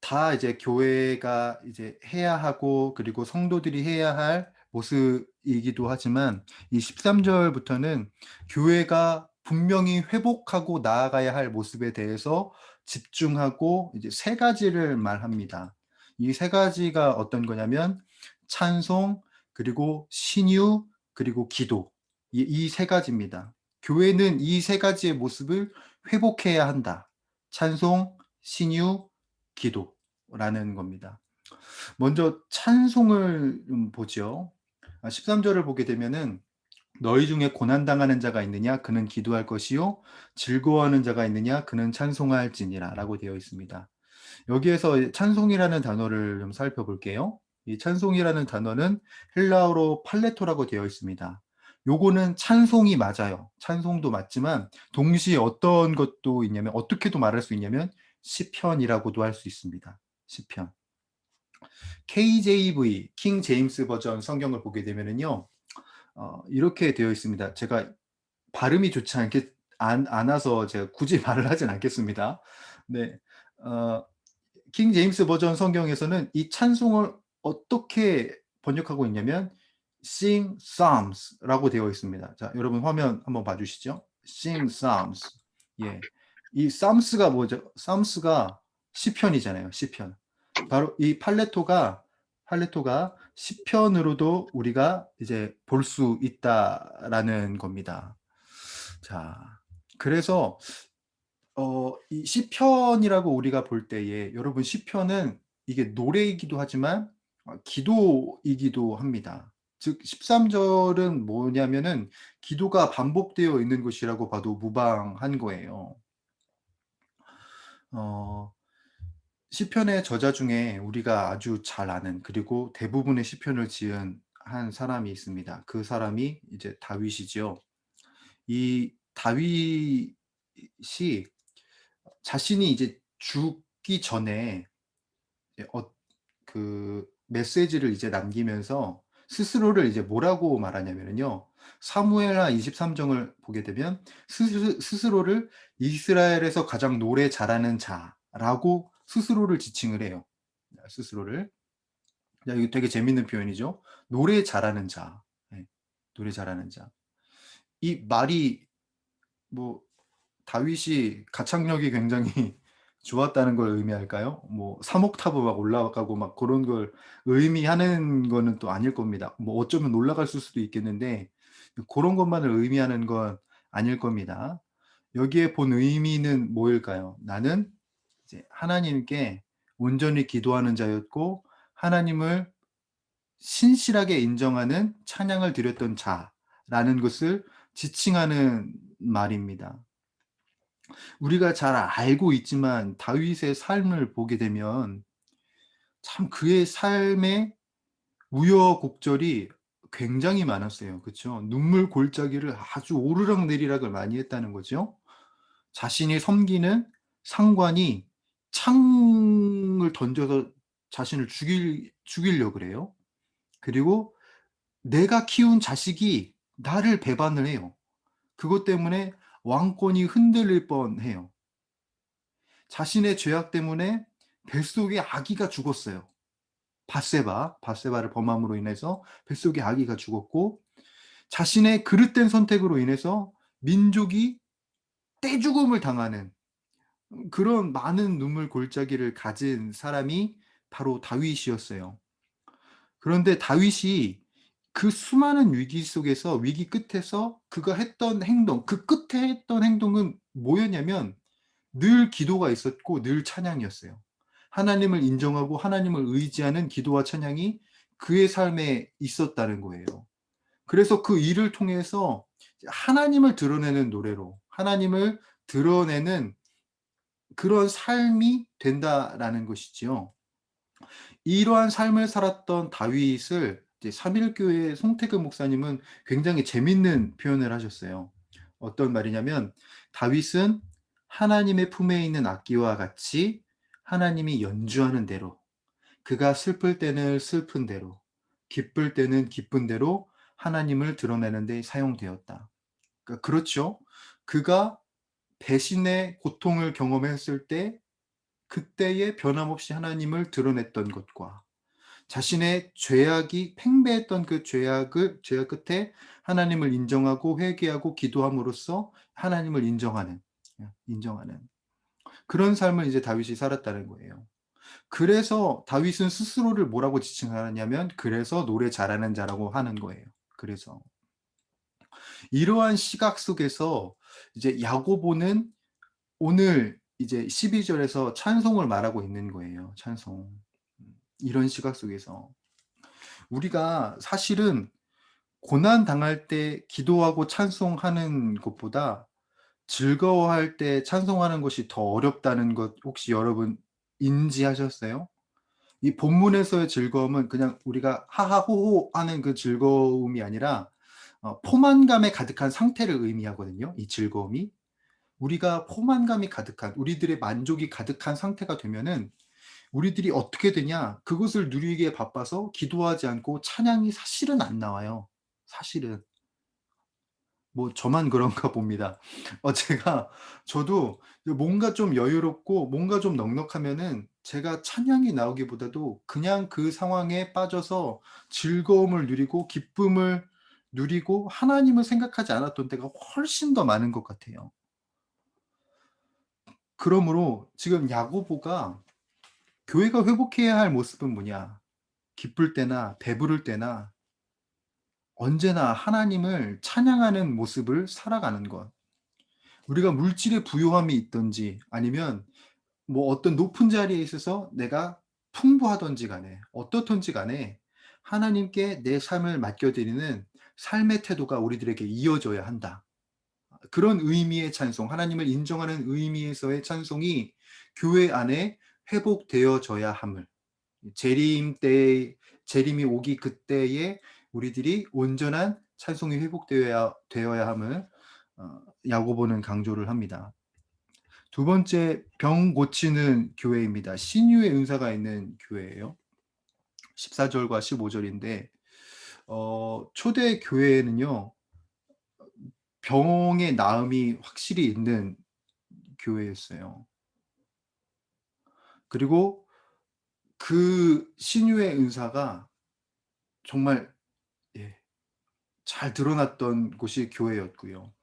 다 이제 교회가 이제 해야 하고 그리고 성도들이 해야 할 모습이기도 하지만, 이 13 절부터는 교회가 분명히 회복하고 나아가야 할 모습에 대해서 집중하고 이제 세 가지를 말합니다. 이 세 가지가 어떤 거냐면 찬송, 그리고 신유, 그리고 기도. 이 세 가지입니다. 교회는 이 세 가지의 모습을 회복해야 한다. 찬송, 신유, 기도라는 겁니다. 먼저 찬송을 보죠. 13 절을 보게 되면은 "너희 중에 고난 당하는 자가 있느냐 그는 기도할 것이요 즐거워하는 자가 있느냐 그는 찬송할지니라"라고 되어 있습니다. 여기에서 찬송이라는 단어를 좀 살펴볼게요. 이 찬송이라는 단어는 헬라어로 팔레토라고 되어 있습니다. 요거는 찬송이 맞아요. 찬송도 맞지만 동시에 어떤 것도 있냐면, 어떻게도 말할 수 있냐면 시편이라고도 할 수 있습니다. 시편. KJV, 킹 제임스 버전 성경을 보게 되면은요. 이렇게 되어 있습니다. 제가 발음이 좋지 않아서 제가 굳이 말을 하진 않겠습니다. 네. 어 킹 제임스 버전 성경에서는 이 찬송을 어떻게 번역하고 있냐면 sing psalms라고 되어 있습니다. 자, 여러분 화면 한번 봐 주시죠. sing psalms. 예. 이 psalms가 뭐죠? psalms가 시편이잖아요, 시편. 바로 이 팔레토가 시편으로도 우리가 이제 볼 수 있다라는 겁니다. 자, 그래서 이 시편이라고 우리가 볼 때에, 여러분 시편은 이게 노래이기도 하지만 기도이기도 합니다. 즉 13 절은 뭐냐면은 기도가 반복되어 있는 것이라고 봐도 무방한 거예요. 어 시편의 저자 중에 우리가 아주 잘 아는, 그리고 대부분의 시편을 지은 한 사람이 있습니다. 그 사람이 이제 다윗이죠. 이 다윗이 자신이 이제 죽기 전에 이제 그 메시지를 이제 남기면서 스스로를 이제 뭐라고 말하냐면요. 사무엘하 23장을 보게 되면 스스로를 이스라엘에서 가장 노래 잘하는 자라고 스스로를 지칭을 해요. 스스로를. 야, 이거 되게 재밌는 표현이죠. 노래 잘하는 자. 예. 노래 잘하는 자. 이 말이 뭐 다윗이 가창력이 굉장히 좋았다는 걸 의미할까요? 뭐 3 옥타브 막 올라가고 막 그런 걸 의미하는 거는 또 아닐 겁니다. 뭐 어쩌면 올라갔을 수도 있겠는데 고런 것만을 의미하는 건 아닐 겁니다. 여기에 본 의미는 뭐일까요? 나는 이제 하나님께 온전히 기도하는 자였고 하나님을 신실하게 인정하는 찬양을 드렸던 자라는 것을 지칭하는 말입니다. 우리가 잘 알고 있지만 다윗의 삶을 보게 되면 참 그의 삶의 우여곡절이 굉장히 많았어요. 그쵸? 눈물 골짜기를 아주 오르락내리락을 많이 했다는 거죠. 자신이 섬기는 상관이 창을 던져서 자신을 죽이려고 그래요. 그리고 내가 키운 자식이 나를 배반을 해요. 그것 때문에 왕권이 흔들릴 뻔해요. 자신의 죄악 때문에 뱃속에 아기가 죽었어요. 밧세바를 범함으로 인해서 뱃속에 아기가 죽었고 자신의 그릇된 선택으로 인해서 민족이 떼죽음을 당하는 그런 많은 눈물 골짜기를 가진 사람이 바로 다윗이었어요. 그런데 다윗이 그 수많은 위기 속에서 위기 끝에서 그가 했던 행동, 그 끝에 했던 행동은 뭐였냐면 늘 기도가 있었고 늘 찬양이었어요. 하나님을 인정하고 하나님을 의지하는 기도와 찬양이 그의 삶에 있었다는 거예요. 그래서 그 일을 통해서 하나님을 드러내는 노래로 하나님을 드러내는 그런 삶이 된다라는 것이지요. 이러한 삶을 살았던 다윗을 이제 삼일교회 송태근 목사님은 굉장히 재밌는 표현을 하셨어요. 어떤 말이냐면 다윗은 하나님의 품에 있는 악기와 같이 하나님이 연주하는 대로 그가 슬플 때는 슬픈 대로 기쁠 때는 기쁜 대로 하나님을 드러내는 데 사용되었다. 그러니까 그렇죠. 그가 배신의 고통을 경험했을 때 그때에 변함없이 하나님을 드러냈던 것과 자신의 죄악이 팽배했던 그 죄악 끝에 하나님을 인정하고 회개하고 기도함으로써 하나님을 인정하는 그런 삶을 이제 다윗이 살았다는 거예요. 그래서 다윗은 스스로를 뭐라고 지칭하냐면 그래서 노래 잘하는 자라고 하는 거예요. 그래서 이러한 시각 속에서 이제 야고보는 오늘 이제 12 절에서 찬송을 말하고 있는 거예요. 찬송. 이런 시각 속에서 우리가 사실은 고난 당할 때 기도하고 찬송하는 것보다 즐거워할 때 찬송하는 것이 더 어렵다는 것 혹시 여러분 인지하셨어요? 이 본문에서의 즐거움은 그냥 우리가 하하호호 하는 그 즐거움이 아니라 포만감에 가득한 상태를 의미하거든요, 이 즐거움이. 우리가 포만감이 가득한 우리들의 만족이 가득한 상태가 되면은 우리들이 어떻게 되냐? 그것을 누리기에 바빠서 기도하지 않고 찬양이 사실은 안 나와요. 사실은. 뭐 저만 그런가 봅니다. 저도 뭔가 좀 여유롭고 뭔가 좀 넉넉하면은 제가 찬양이 나오기보다도 그냥 그 상황에 빠져서 즐거움을 누리고 기쁨을 누리고 하나님을 생각하지 않았던 때가 훨씬 더 많은 것 같아요. 그러므로 지금 야고보가 교회가 회복해야 할 모습은 뭐냐? 기쁠 때나 배부를 때나 언제나 하나님을 찬양하는 모습을 살아가는 것. 우리가 물질의 부요함이 있든지 아니면 뭐 어떤 높은 자리에 있어서 내가 풍부하든지 간에 어떻든지 간에 하나님께 내 삶을 맡겨드리는 삶의 태도가 우리들에게 이어져야 한다. 그런 의미의 찬송, 하나님을 인정하는 의미에서의 찬송이 교회 안에 회복되어져야 함을 재림 때 재림이 오기 그때에 우리들이 온전한 찬송이 되어야 함을 야고보는 강조를 합니다. 두 번째 병 고치는 교회입니다. 신유의 은사가 있는 교회예요. 14절과 15절인데 초대 교회는요, 병의 나음이 확실히 있는 교회였어요. 그리고 그 신유의 은사가 정말, 예, 잘 드러났던 곳이 교회였고요.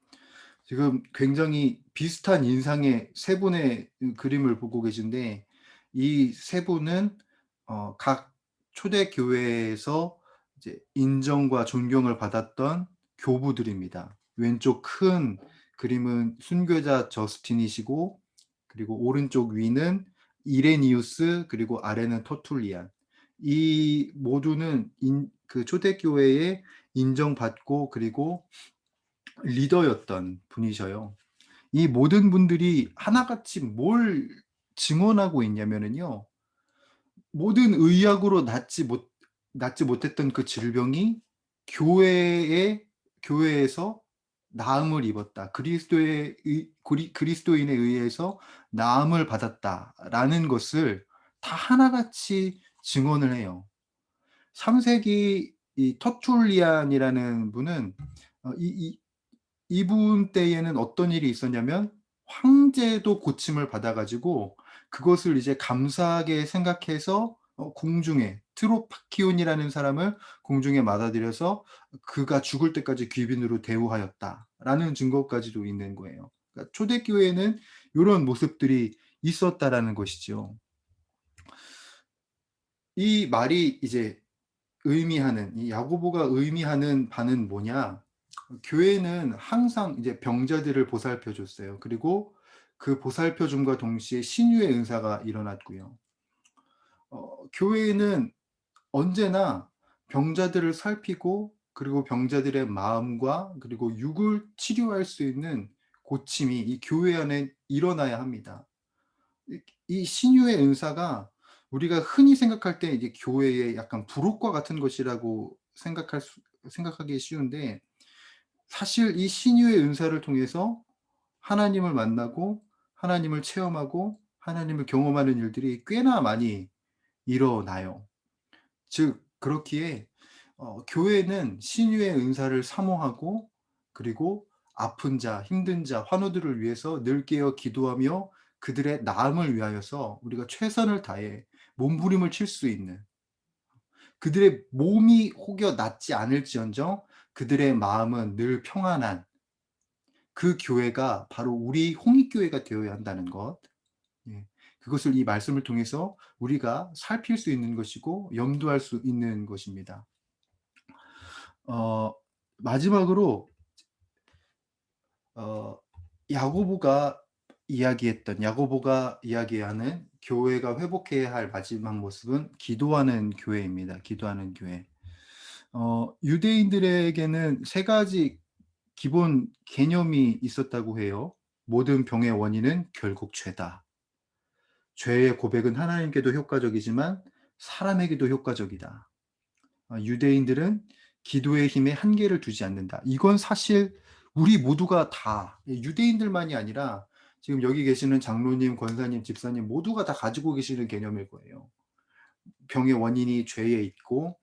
지금 굉장히 비슷한 인상의 세 분의 그림을 보고 계신데, 이 세 분은 각 초대 교회에서 이제 인정과 존경을 받았던 교부들입니다. 왼쪽 큰 그림은 순교자 저스틴이시고, 그리고 오른쪽 위는 이레니우스, 그리고 아래는 터툴리안. 이 모두는 그 초대교회에 인정받고, 그리고 리더였던 분이셔요. 이 모든 분들이 하나같이 뭘 증언하고 있냐면은요, 모든 의학으로 낫지 못했던 그 질병이 교회에서 나음을 입었다. 그리스도인에 의해서 나음을 받았다라는 것을 다 하나같이 증언을 해요. 3 세기 이 터툴리안이라는 분은 이 이분 때에는 어떤 일이 있었냐면, 황제도 고침을 받아 가지고 그것을 이제 감사하게 생각해서 궁중에 트로파키온이라는 사람을 궁중에 맞아들여서 그가 죽을 때까지 귀빈으로 대우하였다라는 증거까지도 있는 거예요. 그러니까 초대교회에는 요런 모습들이 있었다라는 것이죠. 이 말이 이제 의미하는, 이 야고보가 의미하는 바는 뭐냐? 교회는 항상 이제 병자들을 보살펴 줬어요. 그리고 그 보살펴 줌과 동시에 신유의 은사가 일어났고요. 교회는 언제나 병자들을 살피고, 그리고 병자들의 마음과 그리고 육을 치료할 수 있는 고침이 이 교회 안에 일어나야 합니다. 이 신유의 은사가 우리가 흔히 생각할 때 이제 교회의 약간 부록과 같은 것이라고 생각하기 쉬운데, 사실 이 신유의 은사를 통해서 하나님을 만나고 하나님을 체험하고 하나님을 경험하는 일들이 꽤나 많이 일어나요. 즉 그렇기에 교회는 신유의 은사를 사모하고, 그리고 아픈 자, 힘든 자, 환우들을 위해서 늘 깨어 기도하며 그들의 나음을 위하여서 우리가 최선을 다해 몸부림을 칠 수 있는, 그들의 몸이 혹여 낫지 않을지언정 그들의 마음은 늘 평안한 그 교회가 바로 우리 홍익교회가 되어야 한다는 것. 예. 그것을 이 말씀을 통해서 우리가 살필 수 있는 것이고 염두할 수 있는 것입니다. 어 마지막으로 어 야고보가 야고보가 이야기하는 교회가 회복해야 할 마지막 모습은 기도하는 교회입니다. 기도하는 교회. 유대인들에게는 세 가지 기본 개념이 있었다고 해요. 모든 병의 원인은 결국 죄다. 죄의 고백은 하나님께도 효과적이지만 사람에게도 효과적이다. 유대인들은 기도의 힘에 한계를 두지 않는다. 이건 사실 우리 모두가 다, 유대인들만이 아니라 지금 여기 계시는 장로님, 권사님, 집사님 모두가 다 가지고 계시는 개념일 거예요. 병의 원인이 죄에 있고,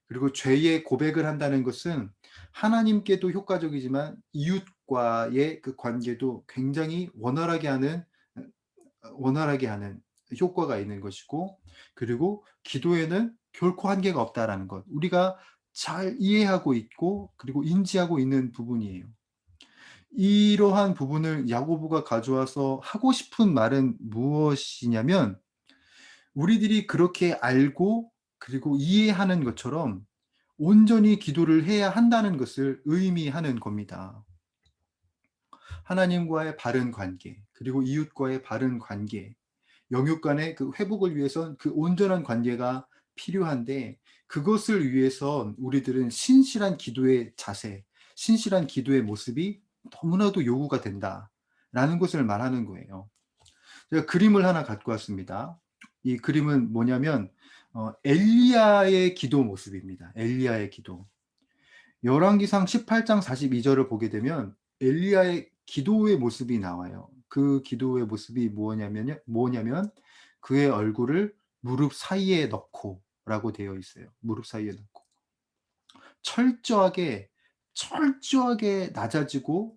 그리고 죄의 고백을 한다는 것은 하나님께도 효과적이지만 이웃과의 그 관계도 굉장히 원활하게 하는 효과가 있는 것이고, 그리고 기도에는 결코 한계가 없다라는 것, 우리가 잘 이해하고 있고 그리고 인지하고 있는 부분이에요. 이러한 부분을 야고보가 가져와서 하고 싶은 말은 무엇이냐면, 우리들이 그렇게 알고 그리고 이해하는 것처럼 온전히 기도를 해야 한다는 것을 의미하는 겁니다. 하나님과의 바른 관계, 그리고 이웃과의 바른 관계, 영육 간의 그 회복을 위해선 그 온전한 관계가 필요한데, 그것을 위해선 우리들은 신실한 기도의 자세, 신실한 기도의 모습이 너무나도 요구가 된다라는 것을 말하는 거예요. 제가 그림을 하나 갖고 왔습니다. 이 그림은 뭐냐면 엘리야의 기도 모습입니다. 엘리야의 기도. 열왕기상 18장 42절을 보게 되면 엘리야의 기도의 모습이 나와요. 그 기도의 모습이 뭐냐면 그의 얼굴을 무릎 사이에 넣고라고 되어 있어요. 무릎 사이에 넣고. 철저하게, 철저하게 낮아지고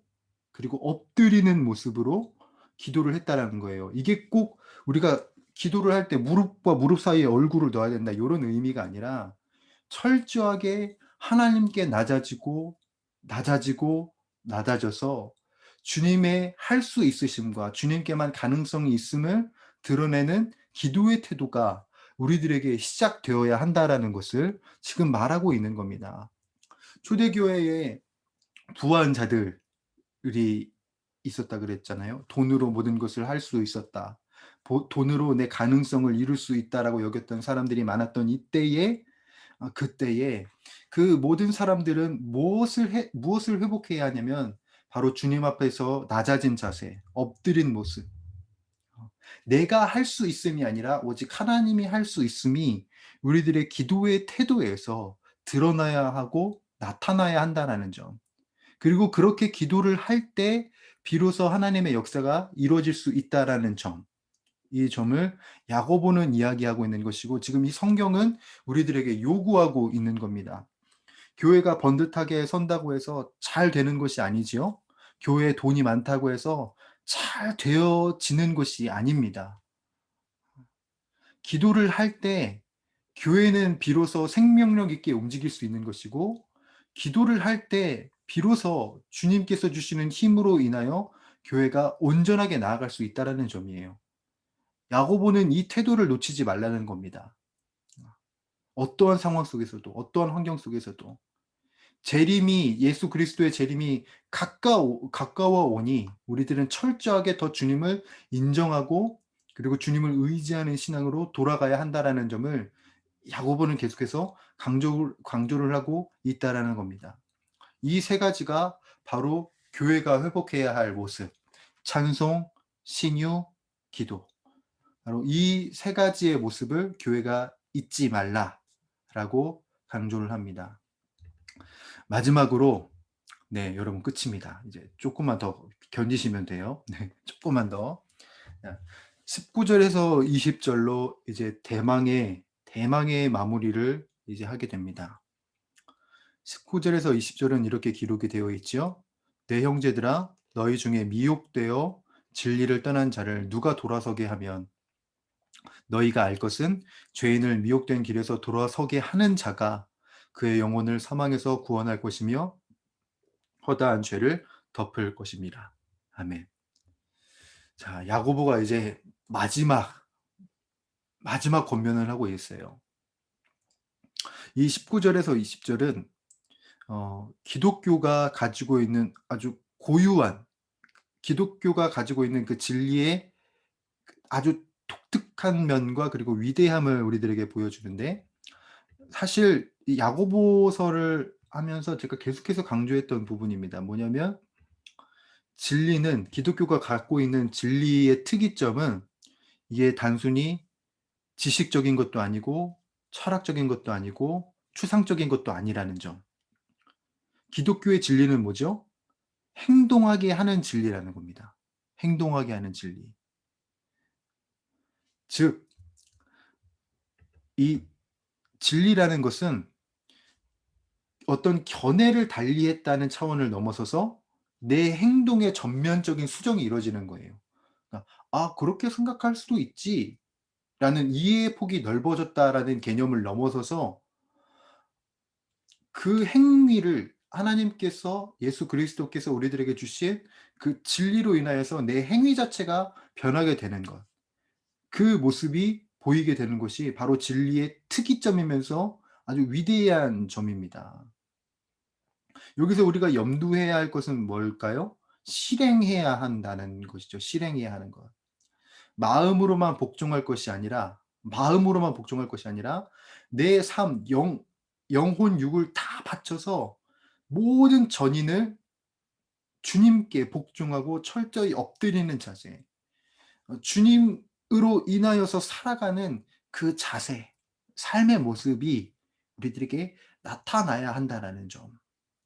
그리고 엎드리는 모습으로 기도를 했다라는 거예요. 이게 꼭 우리가 기도를 할 때 무릎과 무릎 사이에 얼굴을 넣어야 된다 요런 의미가 아니라 철저하게 하나님께 낮아지고, 낮아지고, 낮아져서 주님의 할 수 있으심과 주님께만 가능성이 있음을 드러내는 기도의 태도가 우리들에게 시작되어야 한다라는 것을 지금 말하고 있는 겁니다. 초대교회에 부한 자들이 있었다 그랬잖아요. 돈으로 모든 것을 할 수 있었다. 돈으로 내 가능성을 이룰 수 있다라고 여겼던 사람들이 많았던 이때에, 그때에 그 모든 사람들은 무엇을 회복해야 하냐면 바로 주님 앞에서 낮아진 자세, 엎드린 모습. 내가 할 수 있음이 아니라 오직 하나님이 할 수 있음이 우리들의 기도의 태도에서 드러나야 하고 나타나야 한다라는 점. 그리고 그렇게 기도를 할 때 비로소 하나님의 역사가 이루어질 수 있다라는 점. 이 점을 야고보는 이야기하고 있는 것이고 지금 이 성경은 우리들에게 요구하고 있는 겁니다. 교회가 번듯하게 선다고 해서 잘 되는 것이 아니지요. 교회에 돈이 많다고 해서 잘 되어지는 것이 아닙니다. 기도를 할 때 교회는 비로소 생명력 있게 움직일 수 있는 것이고 기도를 할 때 비로소 주님께서 주시는 힘으로 인하여 교회가 온전하게 나아갈 수 있다라는 점이에요. 야고보는 이 태도를 놓치지 말라는 겁니다. 어떠한 상황 속에서도 어떠한 환경 속에서도 재림이 예수 그리스도의 재림이 가까워 오니 우리들은 철저하게 더 주님을 인정하고 그리고 주님을 의지하는 신앙으로 돌아가야 한다라는 점을 야고보는 계속해서 강조를 하고 있다라는 겁니다. 이 세 가지가 바로 교회가 회복해야 할 모습, 찬송, 신유, 기도. 바로 이 세 가지의 모습을 교회가 잊지 말라라고 강조를 합니다. 마지막으로 네, 여러분 끝입니다. 이제 조금만 더 견디시면 돼요. 네, 조금만 더. 19절에서 20절로 이제 대망의 마무리를 이제 하게 됩니다. 19절에서 20절은 이렇게 기록이 되어 있지요. 내 형제들아 너희 중에 미혹되어 진리를 떠난 자를 누가 돌아서게 하면 너희가 알 것은 죄인을 미혹된 길에서 돌아서게 하는 자가 그의 영혼을 사망에서 구원할 것이며 허다한 죄를 덮을 것입니다. 아멘. 자, 야고보가 이제 마지막 권면을 하고 있어요. 이 19절에서 20절은 기독교가 가지고 있는 아주 고유한 기독교가 가지고 있는 그 진리의 아주 독특한 면과 그리고 위대함을 우리들에게 보여주는데 사실 이 야고보서를 하면서 제가 계속해서 강조했던 부분입니다. 뭐냐면 진리는 기독교가 갖고 있는 진리의 특이점은 이게 단순히 지식적인 것도 아니고 철학적인 것도 아니고 추상적인 것도 아니라는 점. 기독교의 진리는 뭐죠? 행동하게 하는 진리라는 겁니다. 행동하게 하는 진리. 즉, 이 진리라는 것은 어떤 견해를 달리했다는 차원을 넘어서서 내 행동의 전면적인 수정이 이루어지는 거예요. 그러니까 '아 그렇게 생각할 수도 있지.'라는 이해의 폭이 넓어졌다라는 개념을 넘어서서 그 행위를 하나님께서 예수 그리스도께서 우리들에게 주신 그 진리로 인하여서 내 행위 자체가 변하게 되는 것. 그 모습이 보이게 되는 것이 바로 진리의 특이점이면서 아주 위대한 점입니다. 여기서 우리가 염두해야 할 것은 뭘까요? 실행해야 한다는 것이죠. 실행해야 하는 것. 마음으로만 복종할 것이 아니라 내 삶, 영혼, 육을 다 바쳐서 모든 전인을 주님께 복종하고 철저히 엎드리는 자세. 주님으로 인하여서 살아가는 그 자세, 삶의 모습이 우리들에게 나타나야 한다라는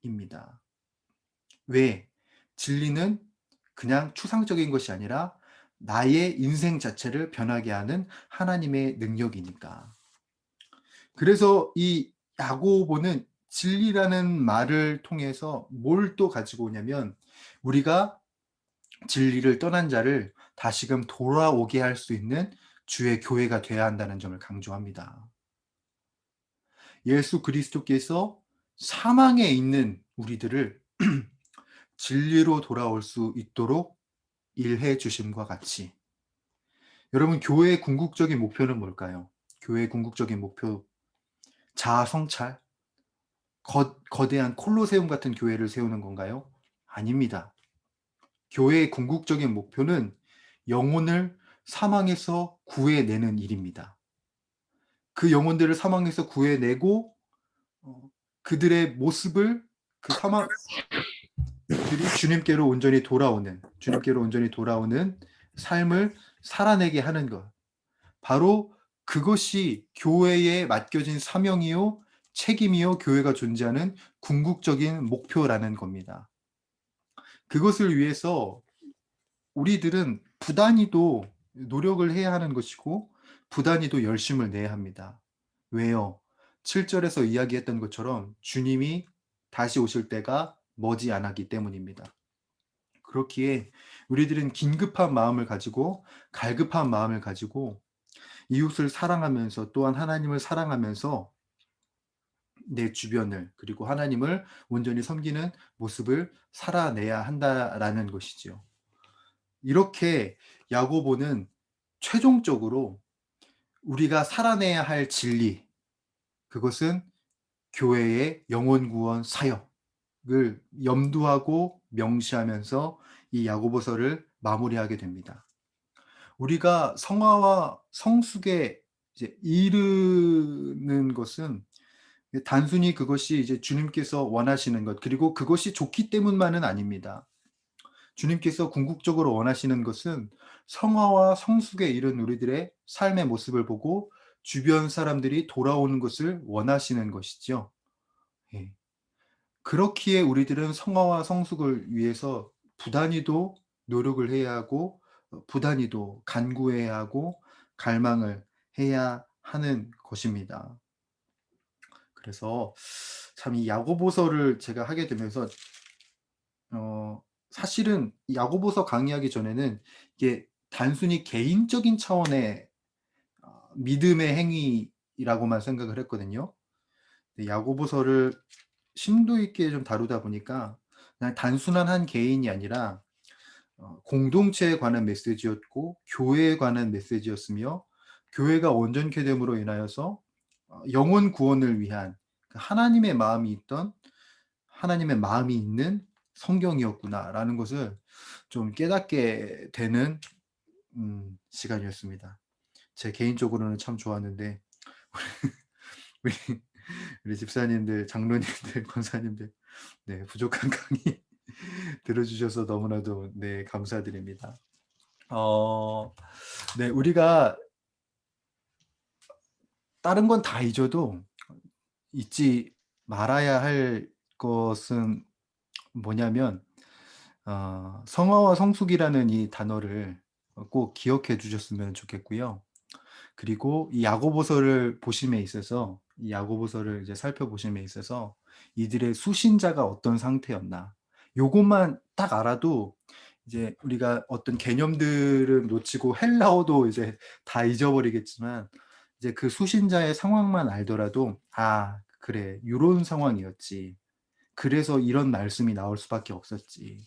점입니다. 왜? 진리는 그냥 추상적인 것이 아니라 나의 인생 자체를 변하게 하는 하나님의 능력이니까. 그래서 이 야고보는 진리라는 말을 통해서 뭘 또 가지고 오냐면 우리가 진리를 떠난 자를 다시금 돌아오게 할 수 있는 주의 교회가 돼야 한다는 점을 강조합니다. 예수 그리스도께서 사망에 있는 우리들을 진리로 돌아올 수 있도록 일해 주심과 같이 여러분 교회의 궁극적인 목표는 뭘까요? 교회의 궁극적인 목표 자아 성찰, 거대한 콜로세움 같은 교회를 세우는 건가요? 아닙니다. 교회의 궁극적인 목표는 영혼을 사망에서 구해내는 일입니다. 그 영혼들을 사망에서 구해내고 그들의 모습을 그 사망 들이 주님께로 온전히 돌아오는 삶을 살아내게 하는 것. 바로 그것이 교회에 맡겨진 사명이요 책임이요 교회가 존재하는 궁극적인 목표라는 겁니다. 그것을 위해서 우리들은 부단히도 노력을 해야 하는 것이고 부단히도 열심을 내야 합니다. 왜요? 7 절에서 이야기했던 것처럼 주님이 다시 오실 때가 머지않았기 때문입니다. 그렇기에 우리들은 긴급한 마음을 가지고 갈급한 마음을 가지고 이웃을 사랑하면서 또한 하나님을 사랑하면서 내 주변을 그리고 하나님을 온전히 섬기는 모습을 살아내야 한다라는 것이지요. 이렇게 야고보는 최종적으로 우리가 살아내야 할 진리, 그것은 교회의 영혼 구원 사역을 염두하고 명시하면서 이 야고보서를 마무리하게 됩니다. 우리가 성화와 성숙에 이제 이르는 것은 단순히 그것이 이제 주님께서 원하시는 것, 그리고 그것이 좋기 때문만은 아닙니다. 주님께서 궁극적으로 원하시는 것은 성화와 성숙에 이른 우리들의 삶의 모습을 보고 주변 사람들이 돌아오는 것을 원하시는 것이죠. 예. 그렇기에 우리들은 성화와 성숙을 위해서 부단히도 노력을 해야 하고 부단히도 간구해야 하고 갈망을 해야 하는 것입니다. 그래서 참 이 야고보서를 제가 하게 되면서 사실은 이 야고보서 강의하기 전에는 이게 단순히 개인적인 차원의 믿음의 행위라고만 생각을 했거든요. 근데 야고보서를 심도 있게 좀 다루다 보니까 그냥 단순한 한 개인이 아니라 공동체에 관한 메시지였고 교회에 관한 메시지였으며 교회가 온전케 됨으로 인하여서 영혼 구원을 위한 그 하나님의 마음이 있는 성경이었구나라는 것을 좀 깨닫게 되는 시간이었습니다. 제 개인적으로는 참 좋았는데 우리 우리 집사님들, 장로님들, 권사님들 네 부족한 강의 들어 주셔서 너무나도 네 감사드립니다. 어 네 우리가 다른 건 다 잊어도 잊지 말아야 할 것은 뭐냐면 성화와 성숙이라는 이 단어를 꼭 기억해 주셨으면 좋겠고요. 그리고 이 야고보서를 보심에 있어서 이 야고보서를 이제 살펴보심에 있어서 이들의 수신자가 어떤 상태였나 요것만 딱 알아도 이제 우리가 어떤 개념들은 놓치고 헬라어도 이제 다 잊어버리겠지만 이제 그 수신자의 상황만 알더라도 '아 그래. 요런 상황이었지. 그래서 이런 말씀이 나올 수밖에 없었지.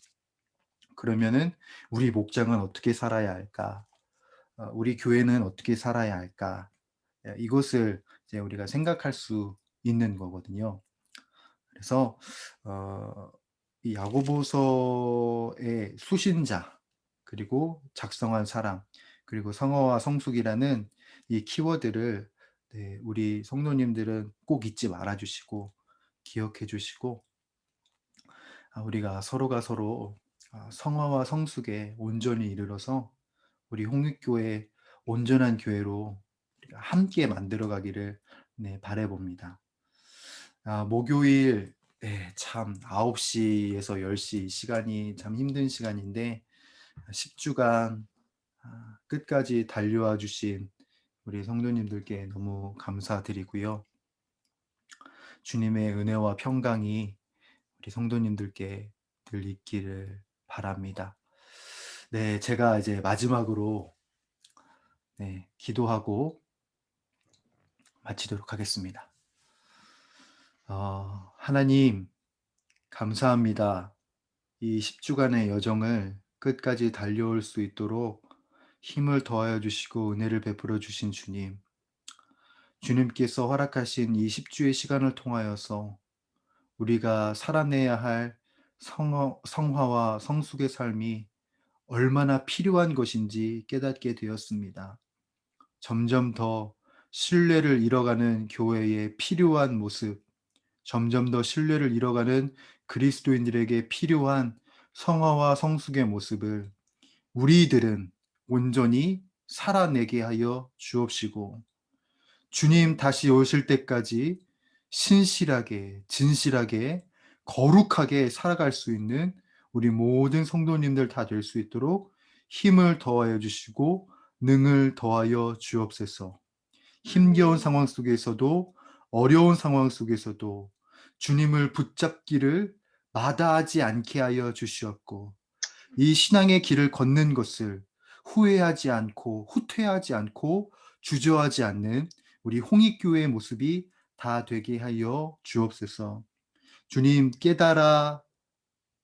그러면은 우리 목장은 어떻게 살아야 할까? 우리 교회는 어떻게 살아야 할까?' 이것을 이제 우리가 생각할 수 있는 거거든요. 그래서 어 이 야고보서의 수신자 그리고 작성한 사람 그리고 성어와 성숙이라는 이 키워드를 네 우리 성도님들은 꼭 잊지 말아 주시고 기억해 주시고 우리가 서로가 서로 성화와 성숙에 온전히 이르러서 우리 홍익교회 온전한 교회로 우리가 함께 만들어 가기를 네 바라 봅니다. 목요일 네 참 9시 에서 10시 이 시간이 참 힘든 시간인데 10 주간 끝까지 달려와 주신 우리 성도님들께 너무 감사드리고요. 주님의 은혜와 평강이 우리 성도님들께 늘 있기를 바랍니다. 네, 제가 이제 마지막으로 네, 기도하고 마치도록 하겠습니다. 하나님 감사합니다. 이 10주간의 여정을 끝까지 달려올 수 있도록 힘을 더하여 주시고 은혜를 베풀어 주신 주님. 주님께서 허락하신 이 10주의 시간을 통하여서 우리가 살아내야 할 성화와 성숙의 삶이 얼마나 필요한 것인지 깨닫게 되었습니다. 점점 더 신뢰를 잃어가는 교회의 필요한 모습, 점점 더 신뢰를 잃어가는 그리스도인들에게 필요한 성화와 성숙의 모습을 우리들은 온전히 살아내게 하여 주옵시고, 주님 다시 오실 때까지 신실하게, 진실하게, 거룩하게 살아갈 수 있는 우리 모든 성도님들 다 될 수 있도록 힘을 더하여 주시고 능을 더하여 주옵소서. 힘겨운 아멘. 상황 속에서도, 어려운 상황 속에서도 주님을 붙잡기를 마다하지 않게 하여 주시옵고, 이 신앙의 길을 걷는 것을 후회하지 않고 후퇴하지 않고 주저하지 않는 우리 홍익교회의 모습이 다 되게 하여 주옵소서. 주님, 깨달아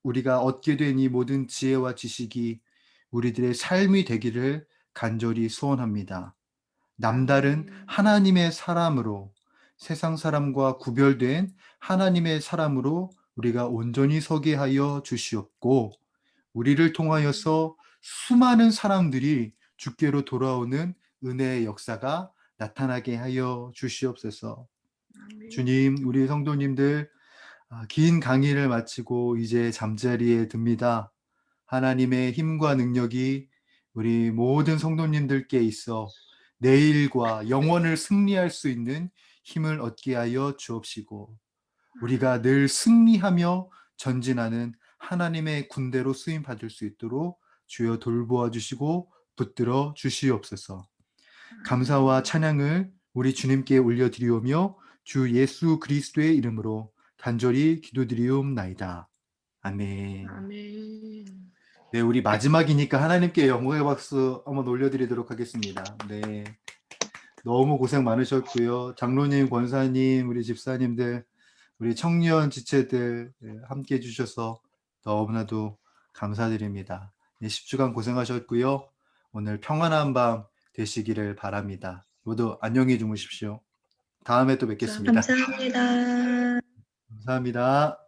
우리가 얻게 된 이 모든 지혜와 지식이 우리들의 삶이 되기를 간절히 소원합니다. 남다른 아멘. 하나님의 사람으로, 세상 사람과 구별된 하나님의 사람으로 우리가 온전히 서게 하여 주시옵고, 우리를 아멘. 통하여서 수많은 사람들이 주께로 돌아오는 은혜의 역사가 나타나게 하여 주시옵소서. 아멘. 주님, 우리 성도님들 긴 강의를 마치고 이제 잠자리에 듭니다. 하나님의 힘과 능력이 우리 모든 성도님들께 있어 내일과 영원을 승리할 수 있는 힘을 얻게 하여 주옵시고, 우리가 아멘. 늘 승리하며 전진하는 하나님의 군대로 쓰임 받을 수 있도록 주여 돌보아 주시고 붙들어 주시옵소서. 감사와 아멘. 찬양을 우리 주님께 올려드리오며 주 예수 그리스도의 이름으로 간절히 기도드리옵나이다. 아멘. 아멘. 네, 우리 마지막이니까 하나님께 영광의 박수 한번 올려드리도록 하겠습니다. 네, 너무 고생 많으셨고요. 장로님, 권사님, 우리 집사님들, 우리 청년 지체들 함께 해주셔서 너무나도 감사드립니다. 네, 10주간 고생하셨고요. 오늘 평안한 밤 되시기를 바랍니다. 모두 안녕히 주무십시오. 다음에 또 뵙겠습니다. 감사합니다. 감사합니다.